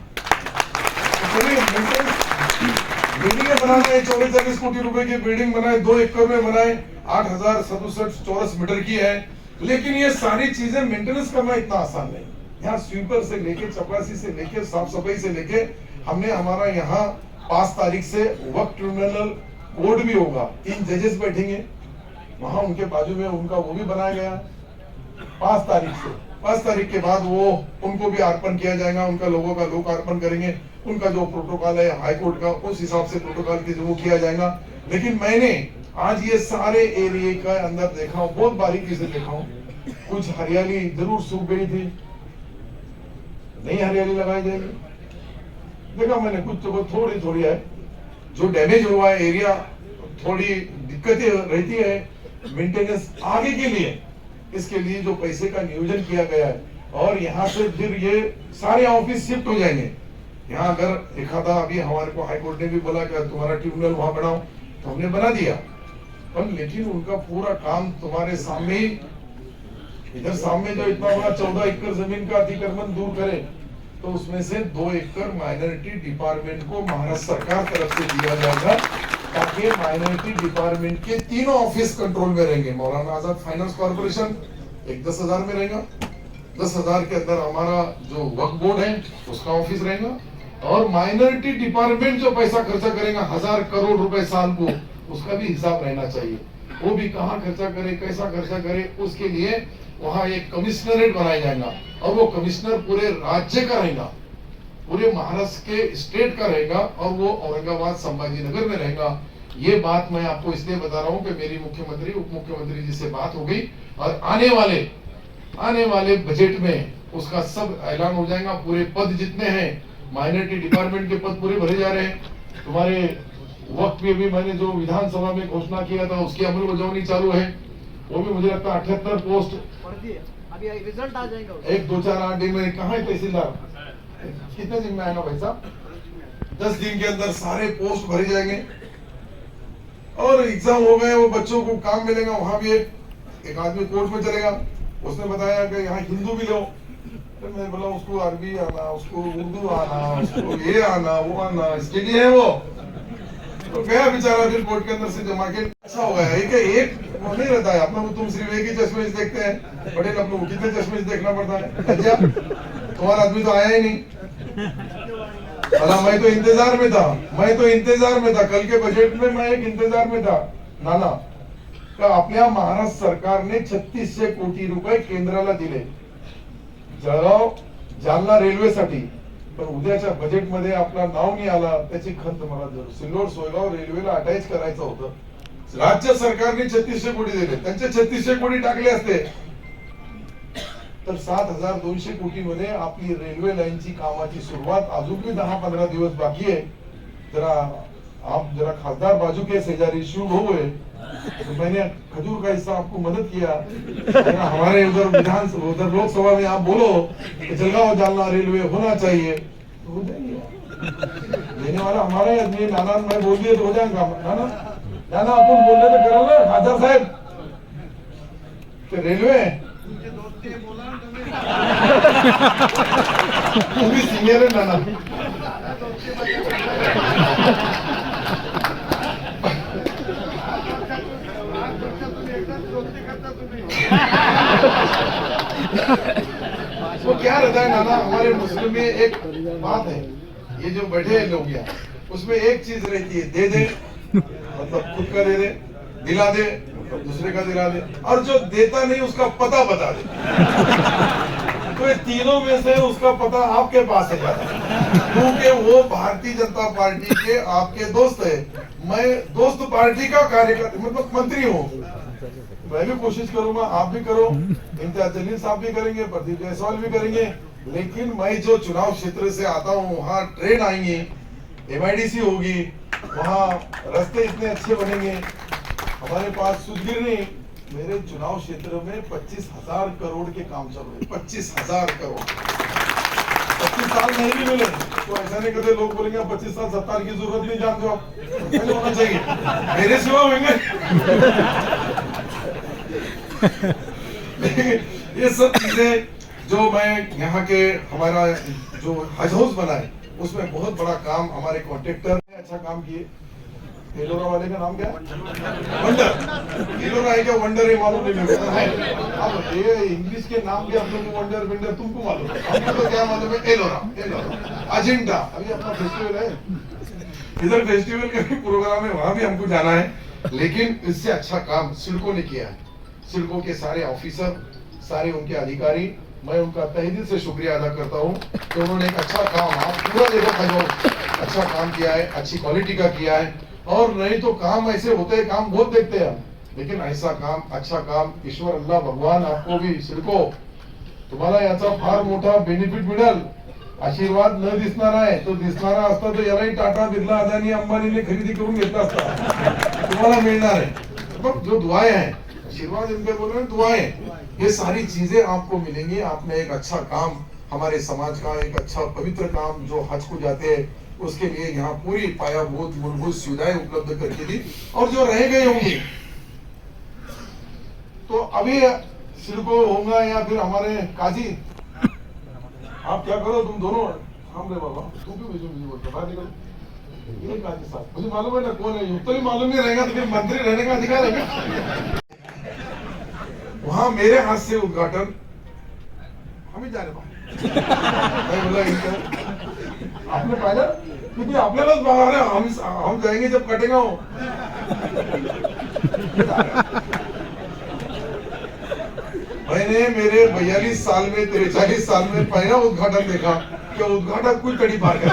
बिल्डिंग बनाए 44 कोटी रुपए की बिल्डिंग बनाए, 2 एकड़ में बनाए, 8067 चौरस मीटर की है, लेकिन ये सारी चीजें मेंटेनेंस करना इतना आसान नहीं। यहाँ स्वीपर से लेके, चपरासी से लेके, साफ सफाई से लेके, हमने हमारा यहाँ 5 तारीख से वक्त ट्रिब्यूनल कोर्ट भी होगा, 3 जजेस बैठेंगे वहां, उनके बाजू में उनका वो भी बनाया गया 5 तारीख से। 5 तारीख के बाद वो उनको भी अर्पण किया जाएगा, उनका लोगों का लोक अर्पण करेंगे, उनका जो प्रोटोकॉल है हाईकोर्ट का उस हिसाब से प्रोटोकॉल की वो किया जाएगा। लेकिन मैंने आज ये सारे एरिया का अंदर देखा हूँ, बहुत बारीकी से देखा हूँ, कुछ हरियाली जरूर सूख गई थी, नई हरियाली लगाई जाएगी। देखा मैंने कुछ तो थोड़ी थोड़ी है, जो डैमेज हुआ है एरिया, थोड़ी दिक्कतें रहती है मेंटेनेंस आगे के लिए, इसके लिए जो पैसे का नियोजन किया गया है। और यहाँ से फिर ये सारे ऑफिस शिफ्ट हो जाएंगे। यहाँ अगर देखा था अभी हमारे को हाईकोर्ट ने भी बोला कि तुम्हारा ट्रिब्यूनल वहां बनाओ, तो हमने बना दिया, पर लेकिन उनका पूरा काम तुम्हारे सामने ही, इधर सामने जो इतना बड़ा 14 एकड़ जमीन का अतिक्रमण दूर करे, तो उसमें से 2 एकड़ माइनॉरिटी डिपार्टमेंट को महाराष्ट्र सरकार तरफ से दिया जाएगा, ताकि माइनॉरिटी डिपार्टमेंट के 3 ऑफिस कंट्रोल में रहेंगे। मौलाना आजाद फाइनेंस कॉर्पोरेशन एक 10,000 में रहेगा, 10,000 के अंदर हमारा जो वक्फ बोर्ड है उसका ऑफिस रहेगा, और माइनॉरिटी डिपार्टमेंट जो पैसा खर्चा करेगा 1000 करोड़ रुपए साल को, उसका भी हिसाब रहना चाहिए। वो भी कहाँ खर्चा करे, कैसा खर्चा करे, उसके लिए वहां एक कमिश्नरेट बनाया जाएगा और वो कमिश्नर पूरे राज्य का रहेगा, पूरे महाराष्ट्र के स्टेट का रहेगा और वो औरंगाबाद संभाजी नगर में रहेगा। ये बात मैं आपको इसलिए बता रहा हूँ कि मेरी मुख्यमंत्री उप मुख्यमंत्री जी से बात हो गई और आने वाले बजट में उसका सब ऐलान हो जाएगा। पूरे पद जितने हैं माइनॉरिटी डिपार्टमेंट के पद पूरे भरे जा रहे हैं। तुम्हारे वक्त में भी मैंने जो विधानसभा में घोषणा किया था उसकी अमलबजावनी चालू है। वो भी मुझे लगता है 78 पोस्ट अभी रिजल्ट आ जाएगा। 1 2 4 8 दिन में। कहाँ है तहसीलदार? कितने दिन में आएगा भाई साहब? 10 दिन के अंदर सारे पोस्ट भरे जाएंगे और एग्जाम हो गए, वो बच्चों को काम मिलेगा। वहां भी एक आदमी कोर्ट में चलेगा, उसने बताया कि यहाँ हिंदू भी लो, तो मैं बोला उसको अरबी आना, उसको उर्दू आना, उसको ये आना, वो आना, इसके लिए है वो। तो गया बेचारा फिर कोर्ट के अंदर से जमा के। अच्छा हो गया एक वो नहीं रहता है अपना, तुम सिर्फ एक ही चश्मे से देखते हैं, बड़े अपने को कितने चश्मे से देखना पड़ता है। अच्छा तुम्हारा आदमी तो आया ही नहीं। अला मैं तो इंतजार में था, कल के बजट में मैं एक इंतजार में था नाना का आपल्या महाराष्ट्र सरकारने 3600 कोटी रुपये केंद्राला दिले जळगाव जालना रेल्वेसाठी, पण उद्याच्या बजेट मध्ये आपला नाव नाही आला, त्याची खंत मला जरूर। सिल्लोड सोयगाव रेल्वेला अटॅच करायचं होतं, राज्य सरकारने 3600 कोटी दिले, त्यांचे 3600 कोटी टाकले असते तर 7200 कोटी मध्ये आपली रेल्वे लाईनची कामाची सुरुवात अजून भी 10-15 दिवस बाकी है। आप जरा खासदार बाजू के शेजारी शुभ हुए तो मैंने खजूर का हिस्सा आपको मदद किया। हमारे उधर लोकसभा में आप बोलो कि जलगांव जालना रेलवे होना चाहिए तो हो जाएगी। देने वाला हमारा ही आदमी नाना, मैं बोल दिया तो हो जाएगा। नाना अपन बोलने तो करो ना खासदार साहब रेलवे भी सीनियर है नाना। वो क्या रहता है नाना, हमारे मुस्लिम में एक बात है, ये जो बैठे हैं लोग यहाँ उसमें एक चीज रहती है, दे दे मतलब खुद का दे दे, दिला दे दूसरे का दिला दे, और जो देता नहीं उसका पता बता दे। तो ये तीनों में से उसका पता आपके पास है क्योंकि वो भारतीय जनता पार्टी के आपके दोस्त है। मैं दोस्त पार्टी का कार्यकर्ता मतलब मंत्री हूँ, मैं भी कोशिश करूंगा, आप भी करो, इम्तियाज जलील साहब भी करेंगे, प्रदीप जायसवाल भी करेंगे, लेकिन मैं जो चुनाव क्षेत्र से आता हूँ वहाँ ट्रेन आएंगी, MIDC होगी, वहाँ रास्ते इतने अच्छे बनेंगे, हमारे पास सुदगिरनी, मेरे चुनाव क्षेत्र में 25,000 करोड़ के काम चल रहे, 25,000 करोड़। 25 साल नहीं भी मिले तो ऐसा नहीं कहते लोग बोलेंगे 25 साल 70 की जरूरत नहीं, जानते हो आप पहले होना चाहिए, मेरे सिवा होंगे। ये सब चीजें जो मैं यहाँ के हमारा जो हज हाउस बना है उसमें बहुत बड़ा काम हमारे कॉन्ट्रेक्टर ने अच्छा काम किए। एलोरा वाले का नाम क्या है? वंडर। एलोरा है क्या वंडर है मालूम नहीं मेरे को है। अब ये इंग्लिश के नाम भी आप लोगों को वंडर विंडर तुमको मालूम है, हमको तो क्या मालूम है? एलोरा अजेंडा। अभी अपना फेस्टिवल है, इधर फेस्टिवल का भी प्रोग्राम है, वहां भी हमको जाना है, लेकिन इससे अच्छा काम सिडको ने किया है। सिडको के सारे ऑफिसर, सारे उनके अधिकारी, मैं उनका तहे दिल से शुक्रिया अदा करता हूँ कि उन्होंने एक अच्छा काम, आप पूरा देखो अच्छा काम किया है, अच्छी क्वालिटी का किया है। और नहीं तो काम ऐसे होते हैं, काम बहुत देखते हैं हम, लेकिन ऐसा काम, अच्छा काम, ईश्वर अल्लाह भगवान आपको भी सिडको तुम्हाला याचा फार मोठा बेनिफिट मिळेल। आशीर्वाद न दिसणारा आहे तो दिसणारा असता तो यालाही टाटा बिर्ला अदानी अंबानीने खरेदी करून घेतला असता, तुम्हाला मिळणार आहे। मग जो दुआएं हैं, आशीर्वाद इनके बोल रहे हैं, दुआएं, ये सारी चीजें आपको मिलेंगी। आपने एक अच्छा काम, हमारे समाज का एक अच्छा पवित्र काम जो हज को जाते हैं उसके लिए यहाँ पूरी पायाभूत मूलभूत सुविधाएं उपलब्ध करके दी। और जो रह गए होंगे तो अभी सिडको होगा या फिर हमारे काजी, आप क्या करो, तुम दोनों हम रे बाबा, तू भी मुझे बोलते बाहर निकल। ये काजी साहब मुझे मालूम है ना कौन है, तो भी मालूम नहीं रहेगा तो फिर मंत्री रहने का अधिकार है क्या? वहां मेरे हाथ से उद्घाटन, आम्ही जाणे पाहिजे बोला इनका आपने पाहिलं किती आपल्यालाच बघा रे हम जाएंगे जब कटेगा हो मैंने मेरे 42 साल में 43 साल में पहला उद्घाटन देखा कि उद्घाटन कोई कड़ी पार कर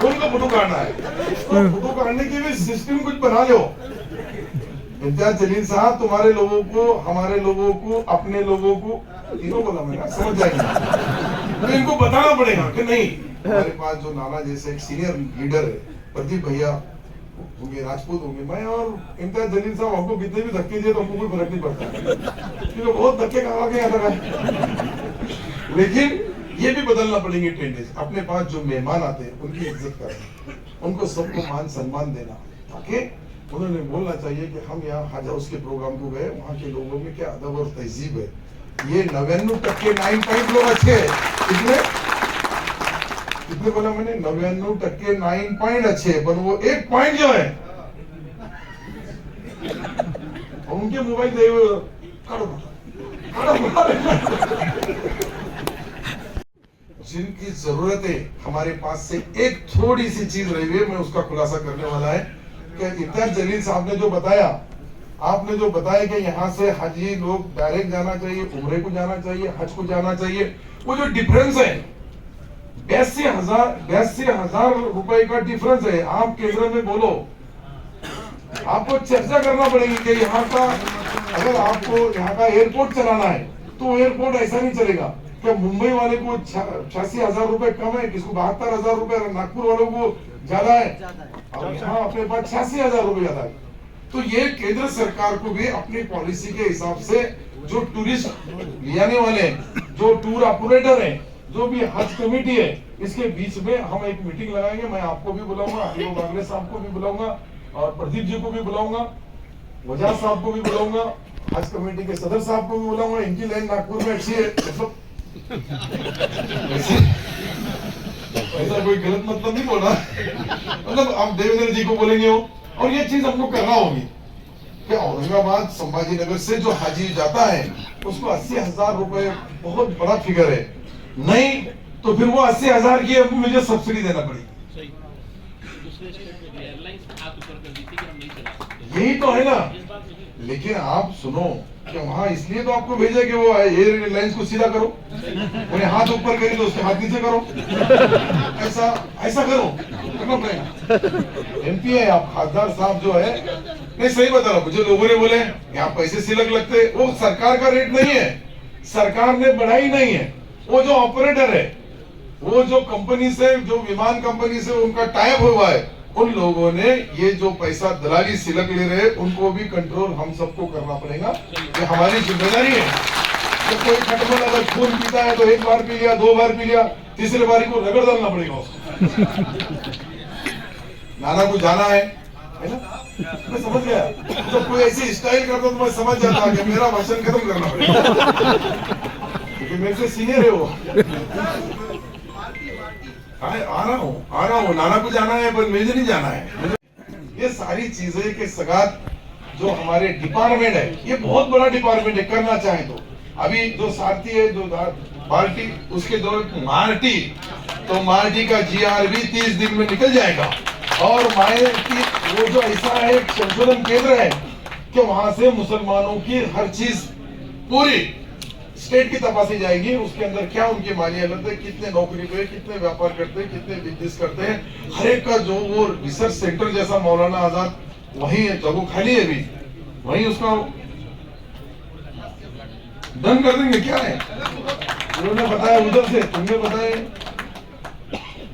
उनको फोटो काटना है तो फोटो काटने की भी सिस्टम कुछ बना लो इम्तियाज जलील साहब तुम्हारे लोगों को हमारे लोगों को अपने लोगों को तीनों को समझ जाएंगे तो इनको बताना पड़ेगा कि नहीं हमारे पास जो नाना जैसे एक सीनियर लीडर है प्रदीप भैया होंगे राजपूत होंगे मैं और इम्तियाज जलील साहब हमको कितने भी धक्के दिए तो हमको कोई फर्क नहीं पड़ता क्योंकि बहुत धक्के खा के आता है लेकिन ये भी बदलना पड़ेंगे टेंडेंसी अपने पास जो मेहमान आते हैं उनकी इज्जत करें उनको सबको मान सम्मान देना ताकि उन्होंने बोलना चाहिए कि हम यहाँ हज हाउस के प्रोग्राम को गए वहाँ के लोगों में क्या अदब और तहजीब है ये 99% 9 पॉइंट लोग अच्छे हैं कितने बोला मैंने 99% 9 पॉइंट अच्छे है पर वो एक पॉइंट जो है उनके मोबाइल दे जिनकी जरूरत है हमारे पास से एक थोड़ी सी चीज रही है मैं उसका खुलासा करने वाला है कि इम्तियाज जलील साहब ने जो बताया आपने जो बताया कि यहाँ से हाजी लोग डायरेक्ट जाना चाहिए उम्रे को जाना चाहिए हज को जाना चाहिए वो जो डिफरेंस है 82,000 रुपए का डिफरेंस है आप केंद्र में बोलो आपको चर्चा करना पड़ेगी कि यहाँ का अगर आपको यहाँ का एयरपोर्ट चलाना है तो एयरपोर्ट ऐसा नहीं चलेगा क्या मुंबई वाले को 86,000 रुपए कम है किसको 72,000 रुपए नागपुर वालों को ज्यादा है और यहाँ अपने पास 86,000 रुपए ज्यादा है तो ये केंद्र सरकार को भी अपनी पॉलिसी के हिसाब से जो टूरिस्ट ले आने वाले हैं जो टूर ऑपरेटर है जो भी हज कमेटी है इसके बीच में हम एक मीटिंग लगाएंगे मैं आपको भी बुलाऊंगा हरिओम बागले साहब को भी बुलाऊंगा और प्रदीप जी को भी बुलाऊंगा वजाज साहब को भी बुलाऊंगा हज कमेटी के सदर साहब को भी बुलाऊंगा इनकी लाइन नागपुर में अच्छी है मतलब ऐसा कोई गलत मतलब नहीं बोला मतलब आप देवेंद्र जी को बोलेंगे हो और ये चीज हमको करना होगी कि औरंगाबाद संभाजी नगर से जो हाजी जाता है उसको 80,000 रुपए बहुत बड़ा फिगर है नहीं तो फिर वो 80,000 की मुझे सब्सिडी देना पड़ेगी यही तो है ना लेकिन आप सुनो कि वहां इसलिए तो आपको भेजा कि वो एयरलाइंस को सीधा करो उन्हें हाथ ऊपर करी तो उसके हाथ नीचे करो ऐसा करो करना पड़ेगा एमपी है आप खासदार साहब जो है नहीं सही बता रहा मुझे लोगों ने बोले यहाँ पैसे सिलक लगते वो सरकार का रेट नहीं है सरकार ने बढ़ाई नहीं है वो जो ऑपरेटर है वो जो कंपनी से जो विमान कंपनी से उनका टाइप हुआ है उन लोगों ने ये जो पैसा दलाली सिलक ले रहे उनको भी कंट्रोल हम सबको करना पड़ेगा ये हमारी जिम्मेदारी है जब कोई खटमल अगर खून पीता है तो एक बार पी लिया 2 बार पी लिया तीसरे बारी को रगड़ डालना पड़ेगा उसको नाना को जाना है ना मैं समझ गया जब कोई ऐसी स्टाइल करता तो मैं समझ जाता कि मेरा भाषण खत्म करना पड़ेगा क्योंकि मेरे से सीनियर है वो आ रहा हूँ नाना को जाना है पर मुझे नहीं जाना है ये सारी चीजें के सगात जो हमारे डिपार्टमेंट है ये बहुत बड़ा डिपार्टमेंट है करना चाहे तो अभी जो सारथी है जो मार्टी उसके जो मार्टी तो मार्टी का GR भी 30 दिन में निकल जाएगा और मार्टी वो जो ऐसा है संशोधन केंद्र है कि वहां से मुसलमानों की हर चीज पूरी स्टेट की तपासी जाएगी उसके अंदर क्या उनकी माली हालत है कितने नौकरी पे कितने व्यापार करते हैं कितने बिजनेस करते हैं हर एक का जो वो रिसर्च सेंटर जैसा मौलाना आजाद वही जगह खाली है अभी वही उसका डन कर देंगे क्या है उन्होंने बताया उधर से तुमने बताया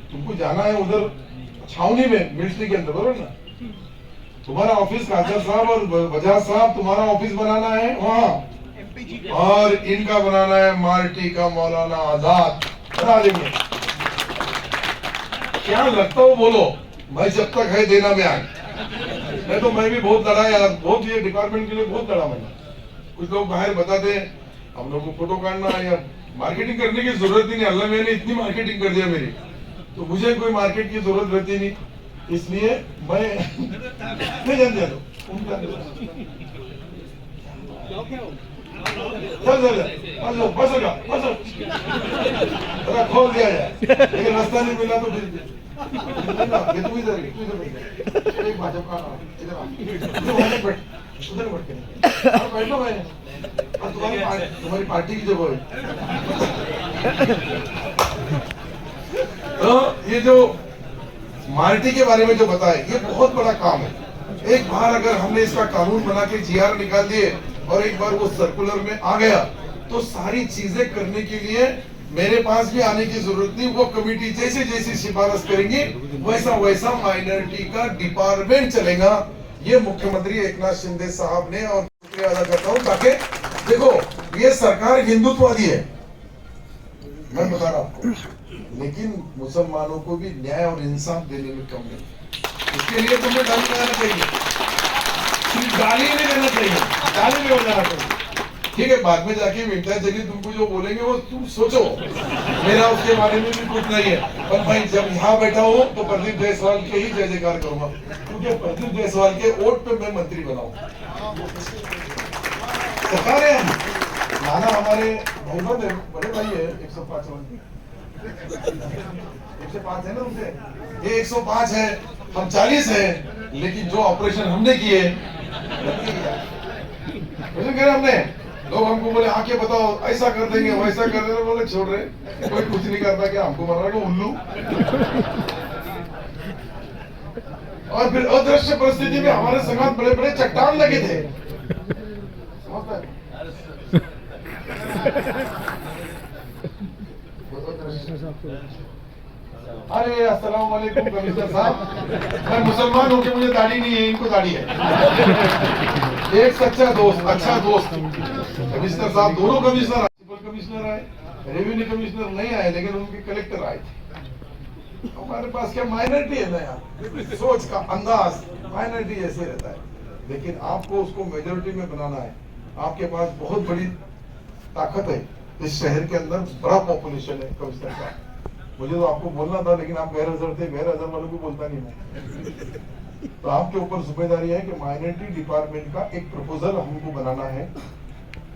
तुमको जाना है उधर छावनी में मिलिट्री के अंदर बरोबर ना तुम्हारा ऑफिस खासदार साहब और बजाज साहब तुम्हारा ऑफिस बनाना है वहाँ और इनका बनाना है मार्टी का मौलाना आजाद बना देंगे क्या लगता हो बोलो मैं जब तक है देना में आए मैं भी बहुत लड़ा यार बहुत ये डिपार्टमेंट के लिए बहुत लड़ा मैंने कुछ लोग बाहर बताते हैं हम लोग को फोटो काटना या मार्केटिंग करने की जरूरत ही नहीं अल्लाह मैंने इतनी मार्केटिंग कर दिया मेरी तो मुझे कोई मार्केट की जरूरत रहती नहीं इसलिए मैं नहीं जान दिया चल चल बस हो जा बस जरा खोल दिया जाए, लेकिन रास्ता नहीं मिला तो फिर ये तू इधर एक भाजपा का इधर बैठ उधर बैठ के बैठो भाई, तुम्हारी पार्टी की जगह है। तो ये जो मार्टी के बारे में जो बताए, ये बहुत बड़ा काम है। एक बार अगर हमने इसका कानून बना के जीआर निकाल दिए और एक बार वो सर्कुलर में आ गया, तो सारी चीजें करने के लिए मेरे पास भी आने की जरूरत नहीं। वो कमेटी जैसे जैसी सिफारिश करेंगी वैसा वैसा माइनॉरिटी का डिपार्टमेंट चलेगा। ये मुख्यमंत्री एकनाथ शिंदे साहब ने, और शुक्रिया अदा करता हूँ, ताकि देखो ये सरकार हिंदुत्ववादी है, मैं बता रहा आपको, लेकिन मुसलमानों को भी न्याय और इंसाफ देने में कम नहीं। इसके लिए तुम्हें गाली लगाना चाहिए, सिर्फ गाली नहीं देना चाहिए, गाली नहीं बजाना चाहिए। ठीक है, बाद में जाके विंटर जगह तुमको जो बोलेंगे वो तुम सोचो, मेरा उसके बारे में भी कुछ नहीं है। पर भाई जब यहाँ बैठा हूँ तो प्रदीप जायसवाल के ही जय जयकार करूंगा, क्योंकि प्रदीप जायसवाल के वोट पे मैं मंत्री बनाऊं। सरकार है, नाना हमारे भाईबंद है, बड़े भाई है, 105 105 है ना उनसे, ये 105 है, हम 40 है, लेकिन जो ऑपरेशन हमने किए हमने, लोग हमको बोले आके बताओ ऐसा कर देंगे वैसा कर देंगे, बोले छोड़ रहे, कोई कुछ नहीं करता, क्या हमको बना रहा उल्लू। और फिर अदृश्य परिस्थिति में हमारे संग बड़े बड़े चट्टान लगे थे। अरे अस्सलाम वालेकुम कमिश्नर साहब, मैं मुसलमान हूँ कि मुझे दाढ़ी नहीं है, इनको दाढ़ी है। एक सच्चा दोस्त, अच्छा दोस्त कमिश्नर साहब, दोनों कमिश्नर, म्युनिसिपल कमिश्नर आए, रेवेन्यू कमिश्नर नहीं आए, लेकिन उनके कलेक्टर आए थे। हमारे पास क्या माइनॉरिटी है ना यार, सोच का अंदाज माइनॉरिटी जैसे रहता है, लेकिन आपको उसको मेजोरिटी में बनाना है। आपके पास बहुत बड़ी ताकत है, इस शहर के अंदर बड़ा पॉपुलेशन है कमिश्नर साहब। मुझे तो आपको बोलना था, लेकिन आप गैर हाजिर थे, गैर हाजिर वालों को बोलता नहीं मैं। तो आपके ऊपर जिम्मेदारी है कि माइनॉरिटी डिपार्टमेंट का एक प्रपोजल हमको बनाना है।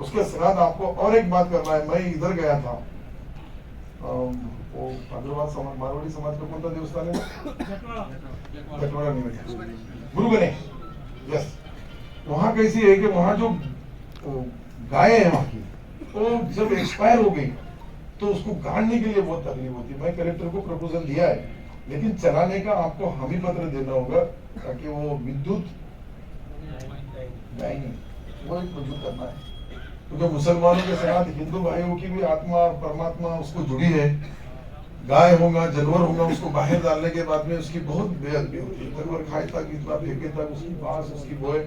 उसके साथ आपको और एक बात करना है। मैं इधर गया था, वो अग्रवाल समाज, मारवाड़ी समाज का कौन सा देवस्थान है, जटवाड़ा नहीं, गुरु गणेश, यस। वहाँ कैसी है कि वहाँ जो गाय है वहाँ की, वो जब एक्सपायर हो गई तो उसको गाड़ने के लिए बहुत तकलीफ होती है। मैं कलेक्टर को प्रपोजल दिया है, लेकिन चलाने का आपको हमी पत्र देना होगा, ताकि वो विद्युत नहीं, वो एक मजबूत करना है, क्योंकि मुसलमानों के साथ हिंदू भाइयों की भी आत्मा परमात्मा उसको जुड़ी है। गाय होगा, जानवर होगा, उसको बाहर डालने के बाद में उसकी बहुत बेअदबी होती है, जानवर खाए तक, इतना फेंके तक, उसकी बांस, उसकी बोए।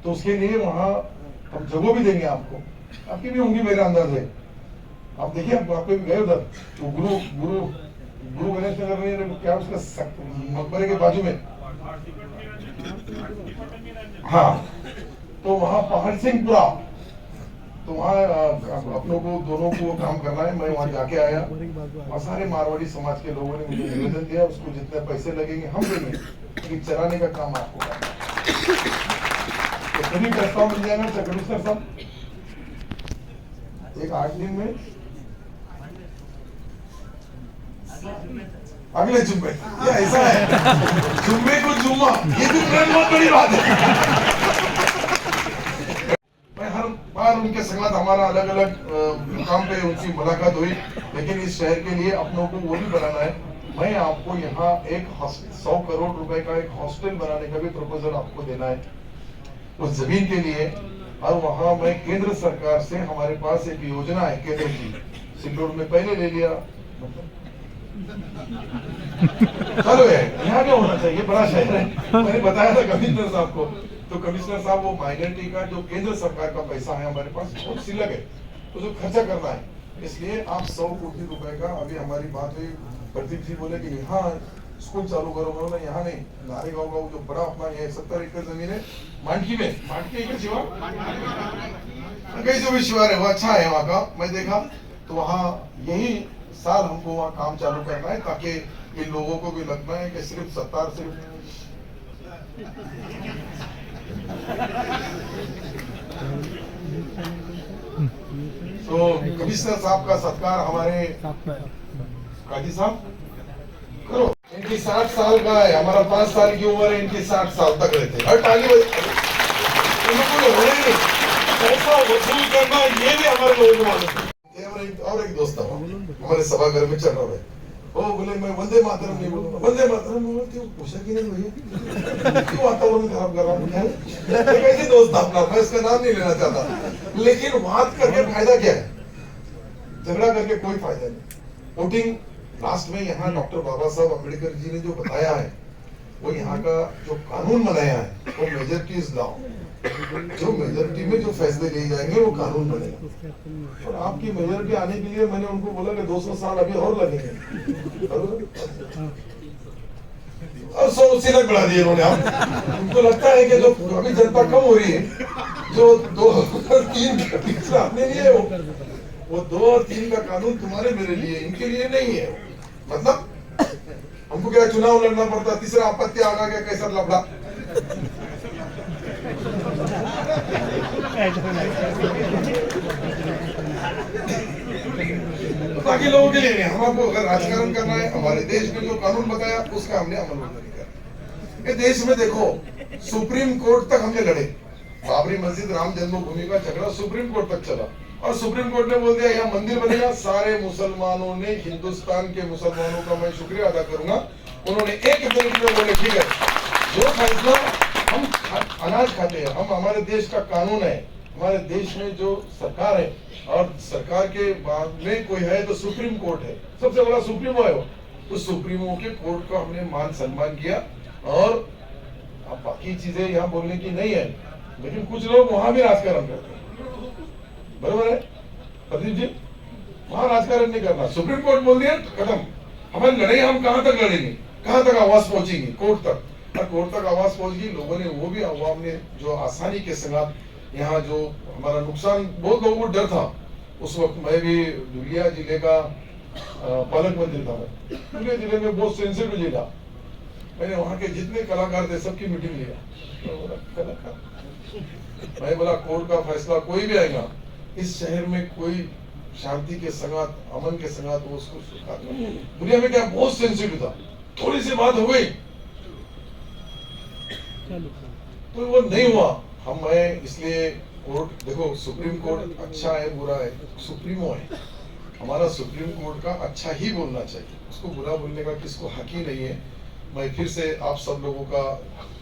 तो उसके लिए वहाँ हम जगह भी देंगे आपको, आपकी भी होंगी मेरा अंदाज है। आप देखिए, आपको भी गए उधर, तो गुरु गणेश नगर में क्या उसका मकबरे के बाजू में, हाँ, तो वहाँ पहाड़ सिंहपुरा, तो वहाँ अपनों को दोनों को काम करना है। मैं वहाँ जाके आया, और सारे मारवाड़ी समाज के लोगों ने मुझे निवेदन दिया, उसको जितने पैसे लगेंगे हम देंगे, लेकिन चलाने का काम आपको करना है। तो सभी प्रस्ताव मिल जाएगा कमिश्नर साहब, एक 8 दिन में अगले जुम्मे, ये ऐसा है, जुम्मे को जुम्मा, ये भी बहुत बड़ी बात है। मैं हर बार उनके साथ हमारा अलग अलग मुकाम पे उनकी मुलाकात हुई, लेकिन इस शहर के लिए अपनों को वो भी बनाना है। मैं आपको यहाँ एक 100 करोड़ रुपए का एक हॉस्टल बनाने का भी प्रपोजल आपको देना है उस जमीन के लिए। और वहाँ मैं केंद्र सरकार से, हमारे पास एक योजना है केंद्र की, सिल्लोड में पहले ले लिया, चलो है, यहाँ क्या होना चाहिए, बड़ा शहर है। मैंने बताया था कमिश्नर साहब को, तो कमिश्नर साहब वो माइनॉरिटी का जो केंद्र सरकार का पैसा है हमारे पास बहुत सिलक है, तो जो खर्चा करना है, इसलिए आप 100 कोटी रुपए का, अभी हमारी बात हुई, प्रदीप जी बोले कि यहाँ स्कूल चालू करो, बोलो यहाँ नहीं, नारेगांव का जो बड़ा अपना ये 70 एकड़ जमीन है मांडकी में, मांडकी एकड़ शिवार, कहीं जो भी शिवार है वो अच्छा है वहाँ का, मैं देखा, तो वहाँ यही साल हमको वहाँ काम चालू करना है, ताकि इन लोगों को भी लगना है कि सिर्फ सत्तार सिर्फ तो कमिश्नर साहब का सत्कार हमारे काजी साहब करो। इनकी 60 साल का है, हमारा 5 साल की उम्र है, इनकी 60 साल तक रहते। हर ताली पैसा वसूल करना ये भी हमारे लोगों को मालूम है। और एक दोस्त था हमारे सभागार में चल रहा है, वो बोले मैं वंदे मातरम नहीं बोलूंगा। वंदे मातरम क्यों पूछा कि नहीं भैया, क्यों वातावरण खराब कर रहा हूँ? कैसे दोस्त था अपना, मैं इसका नाम नहीं लेना चाहता, लेकिन बात करके फायदा क्या है? झगड़ा करके कोई फायदा नहीं। वोटिंग लास्ट में यहाँ डॉक्टर बाबा साहब अम्बेडकर जी ने जो बताया है, वो यहाँ का जो कानून बनाया है, वो मेजॉरिटी इज लॉ। जो मेजॉरिटी में जो फैसले लिए जाएंगे वो कानून बनेगा। और आपकी मेजॉरिटी आने के लिए मैंने उनको बोला कि 200 साल अभी और लगेंगे, और 100 सीधे बढ़ा दिए उन्होंने। उनको लगता है कि जो अभी जनता कम हो रही है, जो 2 और 3 आपने लिए, वो 2 और 3 का कानून तुम्हारे मेरे लिए, इनके लिए नहीं है। मतलब हमको क्या चुनाव लड़ना पड़ता, तीसरा आपत्ति आ गया, कैसा लफड़ा। बाकी लोगों के लिए नहीं, हमको अगर राजकारण करना है, हमारे देश में जो कानून बताया उसका हमने अमल नहीं किया। ये देश में देखो, सुप्रीम कोर्ट तक हमने लड़े, बाबरी मस्जिद राम जन्मभूमि का झगड़ा सुप्रीम कोर्ट तक चला, और सुप्रीम कोर्ट ने बोल दिया यहाँ मंदिर बनेगा। सारे मुसलमानों ने, हिंदुस्तान के मुसलमानों का मैं शुक्रिया अदा करूंगा, उन्होंने एक मिनट में बोले ठीक है, जो फैसला हम अनाज खाते हैं, हम हमारे देश का कानून है, हमारे देश में जो सरकार है, और सरकार के बाद में कोई है तो सुप्रीम कोर्ट है, सबसे बड़ा सुप्रीमो है वो। उस सुप्रीमो के कोर्ट को हमने मान सम्मान किया। और अब बाकी चीजें यहाँ बोलने की नहीं है, लेकिन कुछ लोग वहां भी राजकारण करते हैं, बरोबर है प्रदीप जी? वहां राजकारण नहीं करना, सुप्रीम कोर्ट बोल दिया खत्म। हमारी लड़ाई हम कहां तक लड़ेंगे, कहां तक आवाज पहुंचेगी? कोर्ट तक। और कोर्ट तक आवाज पहुंच गई, लोगों ने, वो भी अवाम ने जो आसानी के साथ यहाँ जो हमारा नुकसान, बहुत लोगों को डर था उस वक्त। मैं भी धुलिया जिले का पालक मंत्री था, धुलिया जिले में बहुत सेंसिटिव जिला, मैंने वहाँ के जितने कलाकार थे सबकी मीटिंग लिया। मैं बोला कोर्ट का फैसला कोई भी आएगा, इस शहर में कोई शांति के संगात, अमन के संगात वो उसको स्वीकार नहीं। दुनिया में क्या बहुत सेंसिटिव था, थोड़ी सी बात हो गई तो वो नहीं हुआ। मैं इसलिए कोर्ट, देखो सुप्रीम कोर्ट अच्छा है बुरा है, सुप्रीमो है, हमारा सुप्रीम कोर्ट का अच्छा ही बोलना चाहिए, उसको बुरा बोलने का किसको हक ही नहीं है। मैं फिर से आप सब लोगों का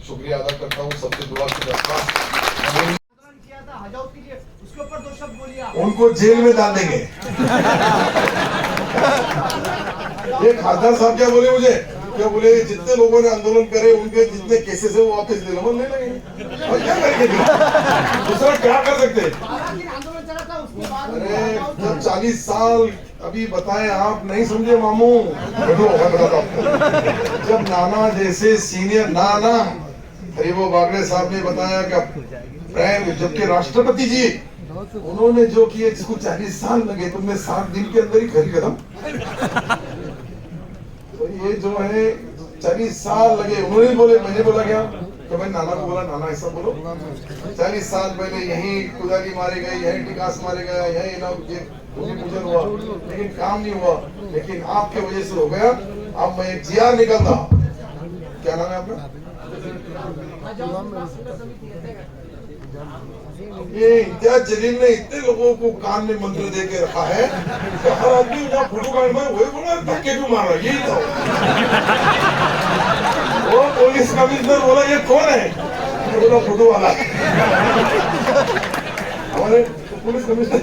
शुक्रिया अदा करता हूँ, सबसे दुआ की दरख्वास्त, उसके ऊपर 2 शब्द बोलिए, उनको जेल में डाल देंगे। ये खासदार साहब क्या बोले मुझे, क्या बोले, जितने लोगों ने आंदोलन करे उनके जितने केसेस है वो वापस ले लो, ले लेंगे। और क्या करेंगे, दूसरा क्या कर सकते? अरे जब 40 साल अभी बताए, आप नहीं समझे मामू, बैठो मैं बताता हूँ। जब नाना जैसे सीनियर नाना हरिभो बागड़े साहब ने बताया कि जबकि राष्ट्रपति जी उन्होंने जो किए, जिसको 40 साल लगे, तुमने 7 दिन के अंदर ही खरी कदम। तो ये जो है 40 साल लगे, उन्होंने बोले, मैंने बोला क्या तो मैं नाना को बोला, नाना ऐसा बोलो, 40 साल पहले यही कुदाली मारे गए, यही टिकास मारे गया, यही ना भूमि पूजन हुआ, लेकिन काम नहीं हुआ, लेकिन आपके वजह से हो गया। अब मैं एक जीआर निकलता, क्या नाम है आपका? ये इम्तियाज जलील ने इतने लोगों को कान में मंत्र दे के रखा है कि हर आदमी जहाँ फोटो काट में वही बोला धक्के क्यों मार रहा, यही था। वो पुलिस कमिश्नर बोला ये कौन है, बोला फोटो वाला। हमारे पुलिस कमिश्नर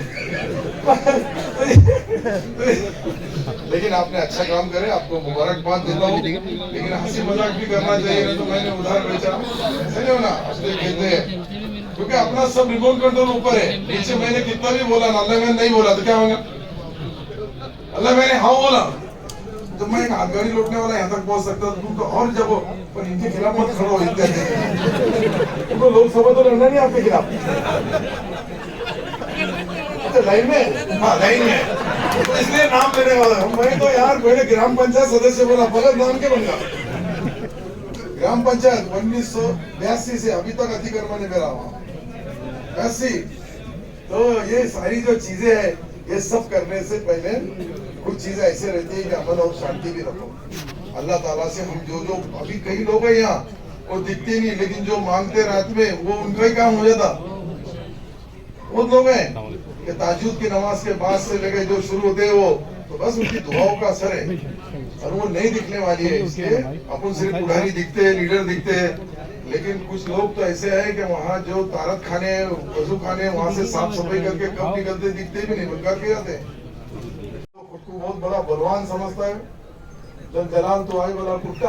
लेकिन आपने अच्छा काम करे, आपको मुबारकबाद देता हूँ, लेकिन हंसी मजाक भी करना चाहिए, तो मैंने उधार बेचा, समझो ना, हंसते खेलते हैं, क्योंकि अपना सब रिमोट कंट्रोल ऊपर है, नीचे मैंने कितना भी बोला ना, अल्लाह मैंने नहीं बोला तो क्या होगा, अल्लाह मैंने हाँ बोला तो मैं एक हाथ गाड़ी लौटने वाला यहाँ तक पहुंच सकता, तुम तो और जब, पर इनके खिलाफ मत खड़ो, इत्यादि तुमको लोकसभा तो लड़ना नहीं आपके खिलाफ। लाइन में, हाँ लाइन में, तो इसलिए नाम लेने वाला हूँ मैं। तो यार मैंने ग्राम पंचायत सदस्य बोला, भगत नाम के बन गया। ग्राम पंचायत 1982 से अभी तक अतिक्रमण में रहा, 82 तो ये सारी जो चीजें है, ये सब करने से पहले कुछ चीजें ऐसे रहती है कि अमन और शांति भी रखो। अल्लाह ताला से हम जो अभी कई लोग हैं यहाँ, वो दिखते नहीं, लेकिन जो मांगते रात में वो उनका ही काम हो जाता। वो लोग हैं कि ताजुद की नमाज के बाद से लेकर जो शुरू होते हैं वो, तो बस उनकी दुआओं का असर है, और वो नहीं दिखने वाली है। इसलिए अपन सिर्फ पुजारी दिखते हैं, लीडर दिखते हैं, लेकिन कुछ लोग तो ऐसे हैं कि वहाँ जो तारत खाने, वजू खाने, वहाँ से साफ सफाई करके कब निकलते दिखते भी नहीं, बनकर के जाते हैं। तो खुद को बहुत बड़ा बलवान समझता है, जब जलाल तो आए वाला कुत्ता।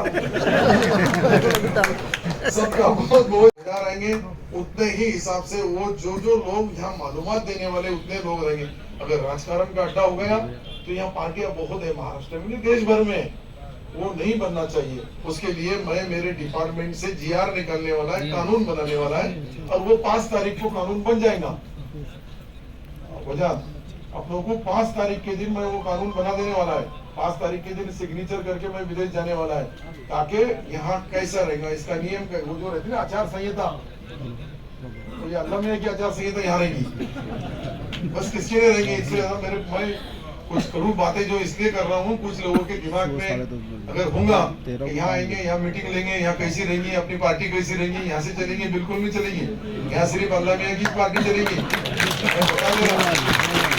सबका बहुत रहेंगे, उतने ही हिसाब से वो जो लोग यहाँ मालूमात देने वाले उतने लोग रहेंगे। अगर राजकारण का अड्डा हो गया तो यहाँ पार्टियां बहुत है महाराष्ट्र में, देश भर में, वो नहीं बनना चाहिए। उसके लिए मैं मेरे डिपार्टमेंट से जीआर निकालने वाला है, कानून बनाने वाला है, और वो 5 तारीख को कानून बन जाएगा। अपनों को 5 तारीख के दिन मैं वो कानून बना देने वाला है। 5 तारीख के दिन सिग्नेचर करके मैं विदेश जाने वाला है, ताकि यहाँ कैसा रहेगा इसका नियम, वो जो रहती है ना आचार संहिता, तो ये अल्लाह में है कि आचार संहिता यहाँ रहेगी, बस किसके लिए रहेगी। इससे ज्यादा मैं कुछ करूँ बातें जो इसलिए कर रहा हूँ, कुछ लोगों के दिमाग में अगर होगा कि यहाँ आएंगे, यहाँ मीटिंग लेंगे, यहाँ कैसी रहेंगी अपनी पार्टी, कैसी रहेगी, यहाँ से चलेंगे, बिल्कुल नहीं चलेगी। यहाँ सिर्फ अल्लाह में की पार्टी चलेगी, मैं बता दे रहा हूँ।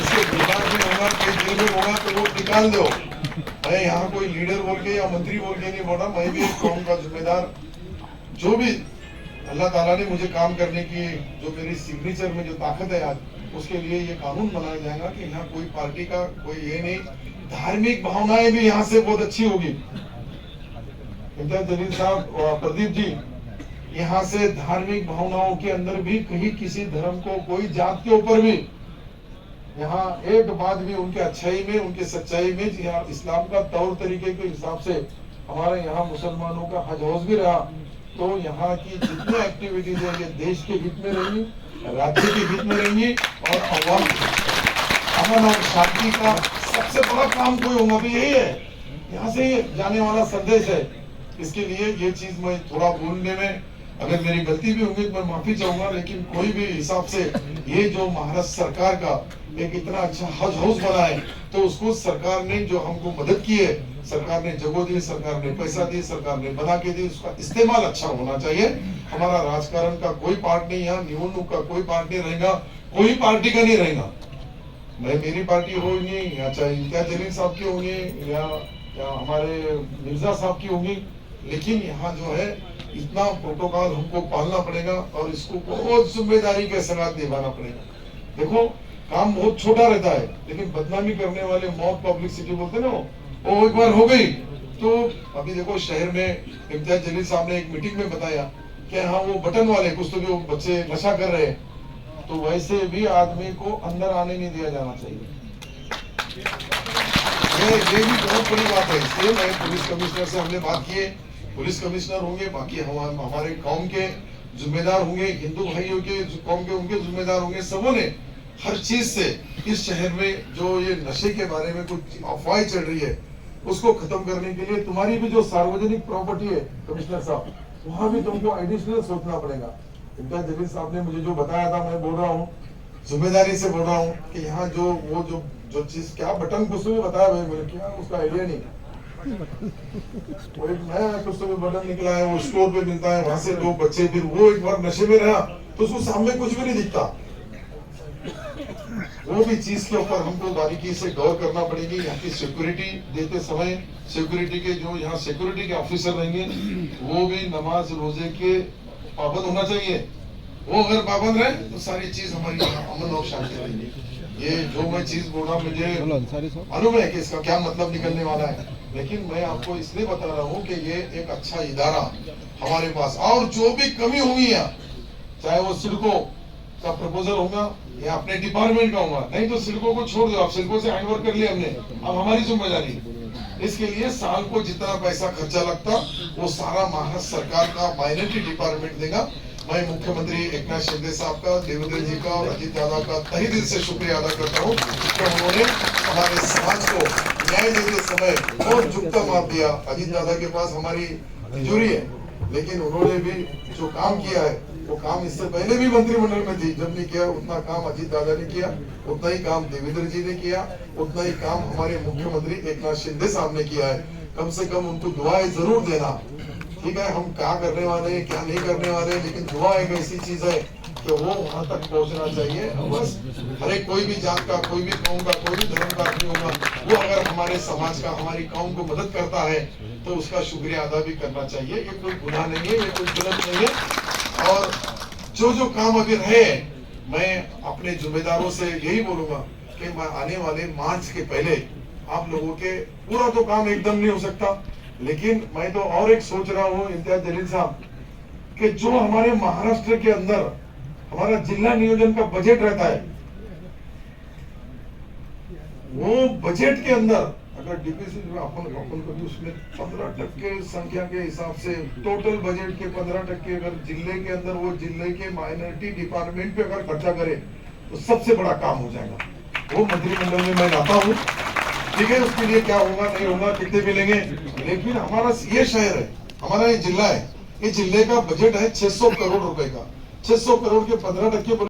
इसके दिमाग में होगा, कई जेल में होगा तो वो निकाल दो। मैं यहाँ कोई लीडर बोल के या मंत्री बोल के नहीं बोल रहा, मैं भी एक कौम का जिम्मेदार, जो भी अल्लाह ताला ने मुझे काम करने की, जो मेरी सिग्नेचर में जो ताकत है आज, उसके लिए ये कानून बनाया जाएगा कि यहाँ कोई पार्टी का कोई ये नहीं, धार्मिक भावनाएं भी यहाँ से बहुत अच्छी होगी। इम्तियाज जलील साहब और प्रदीप जी, यहाँ से धार्मिक भावनाओं के अंदर भी कहीं किसी धर्म को, कोई जात के ऊपर भी, यहाँ एक बात भी उनके अच्छाई में, उनके सच्चाई में, यहाँ इस्लाम का तौर तरीके के हिसाब से हमारे यहाँ मुसलमानों का हज हौज भी रहा, तो यहाँ की जितनी एक्टिविटीज है ये देश के हित में रहेंगी, राज्य के हित में रहेंगी, और अवाम अमन और शांति का सबसे बड़ा काम कोई होगा तो यही है। यहाँ से जाने वाला संदेश है। इसके लिए ये चीज मैं थोड़ा बोलने में अगर मेरी गलती भी होगी तो मैं माफी चाहूंगा, लेकिन कोई भी हिसाब से ये जो महाराष्ट्र सरकार का एक इतना अच्छा हज हाउस बना है, तो उसको सरकार ने जो हमको मदद की है, सरकार ने जगह दी, सरकार ने पैसा दी, सरकार ने बना के दी, उसका इस्तेमाल अच्छा होना चाहिए। हमारा राजकारण का कोई पार्ट नहीं, यहाँ निवडणूक का कोई पार्ट नहीं रहेगा, कोई पार्टी का नहीं रहेगा। मैं मेरी पार्टी होगी या चाहे इम्तियाज जलील साहब की होगी या हमारे मिर्जा साहब की होगी, लेकिन यहाँ जो है इतना प्रोटोकॉल हमको पालना पड़ेगा और इसको बहुत जिम्मेदारी के साथ निभाना पड़ेगा। देखो काम बहुत छोटा रहता है, लेकिन बदनामी करने वाले मौत पब्लिसिटी बोलते ना, वो एक बार हो गई तो अभी देखो शहर में इम्तियाज जलील साहब ने एक मीटिंग में बताया कि हाँ वो बटन वाले कुछ तो जो बच्चे नशा कर रहे हैं, तो वैसे भी आदमी को अंदर आने नहीं दिया जाना चाहिए। ये भी बहुत बड़ी बात है। इसलिए मैं पुलिस कमिश्नर से हमने बात की है, पुलिस कमिश्नर होंगे, बाकी हमारे कौम के जिम्मेदार होंगे, हिंदू भाइयों के कौम के उनके जिम्मेदार होंगे, सबों ने हर चीज से इस शहर में जो ये नशे के बारे में कुछ अफवाहें चल रही है उसको खत्म करने के लिए तुम्हारी भी जो सार्वजनिक प्रॉपर्टी है कमिश्नर साहब, वहां भी तुमको एडिशनल सोचना पड़ेगा। इम्तियाज जलील साहब ने मुझे जो बताया था, मैं बोल रहा हूँ जिम्मेदारी से बोल रहा हूँ कि यहाँ जो वो जो चीज क्या बटन कुछ भी बताया भाई, मुझे क्या उसका आइडिया नहीं, वो एक नया कुछ तो बटन निकला है, वो स्टोर पे मिलता है, वहां से लोग बच्चे फिर वो एक बार नशे में रहा तो उसको सामने कुछ भी नहीं दिखता। वो भी चीज के ऊपर हमको बारीकी से गौर करना पड़ेगी। यहाँ की सिक्योरिटी देते समय सिक्योरिटी के जो यहाँ सिक्योरिटी के ऑफिसर रहेंगे वो भी नमाज रोजे के पाबंद होना चाहिए। वो अगर पाबंद रहे तो सारी चीज हमारी अमन और शांति रहेगी। ये जो मैं चीज बोल रहा मुझे मालूम है कि इसका क्या मतलब निकलने वाला है, लेकिन मैं आपको इसलिए बता रहा हूँ कि ये एक अच्छा इदारा हमारे पास, और जो भी कमी होगी यहाँ, चाहे वो सिडको का प्रपोजल होगा या अपने डिपार्टमेंट का होगा, नहीं तो सिडको को छोड़ दो, आप सिडको से हैंडओवर कर लिया हमने, अब हमारी जिम्मेदारी। इसके लिए साल को जितना पैसा खर्चा लगता वो सारा महाराष्ट्र सरकार का माइनॉरिटी डिपार्टमेंट देगा। मैं मुख्यमंत्री एकनाथ शिंदे साहब का, देवेंद्र जी का और अजीत दादा का तहे दिल से शुक्रिया अदा करता हूँ कि उन्होंने हमारे समाज को न्याय देते समय बहुत झुकता मार दिया। अजीत दादा के पास हमारी तिजोरी है, लेकिन उन्होंने भी जो काम किया है वो काम इससे पहले भी मंत्रिमंडल में थी, जब नहीं किया उतना काम अजीत दादा ने किया, उतना ही काम देवेंद्र जी ने किया, उतना ही काम हमारे मुख्यमंत्री एकनाथ शिंदे साहब ने किया है। कम से कम उनको दुआएं जरूर देना। ठीक है, हम क्या करने वाले हैं क्या नहीं करने वाले, लेकिन दुआ एक ऐसी चीज है कि वो वहां तक पहुंचना चाहिए। बस हर एक कोई भी जात का, कोई भी कौम का, कोई भी धर्म का आदमी होगा, वो अगर हमारे समाज का, हमारी कौम को मदद करता है तो उसका शुक्रिया अदा भी करना चाहिए। ये कोई गुनाह नहीं है, ये कोई गलत नहीं है। और जो काम अभी रहे, मैं अपने जिम्मेदारों से यही बोलूंगा कि मैं आने वाले मार्च के पहले आप लोगों के पूरा तो काम एकदम नहीं हो सकता, लेकिन मैं तो और एक सोच रहा हूँ इम्तियाज जलील साहब कि जो हमारे महाराष्ट्र के अंदर हमारा जिला नियोजन का बजट रहता है, वो बजट के अंदर अगर डीपीसी अपन को भी उसमें 15% संख्या के हिसाब से टोटल बजट के 15% अगर जिले के अंदर वो जिले के माइनॉरिटी डिपार्टमेंट पे अगर खर्चा करे तो सबसे बड़ा काम हो जाएगा। वो मंत्रिमंडल में मैं लाता हूँ। ठीक है, उसके लिए क्या होगा नहीं होगा, कितने मिलेंगे, लेकिन हमारा ये शहर है, हमारा ये जिला है, ये जिले का बजट है 600 करोड़ रुपए का। 600 करोड़ के 15% बोले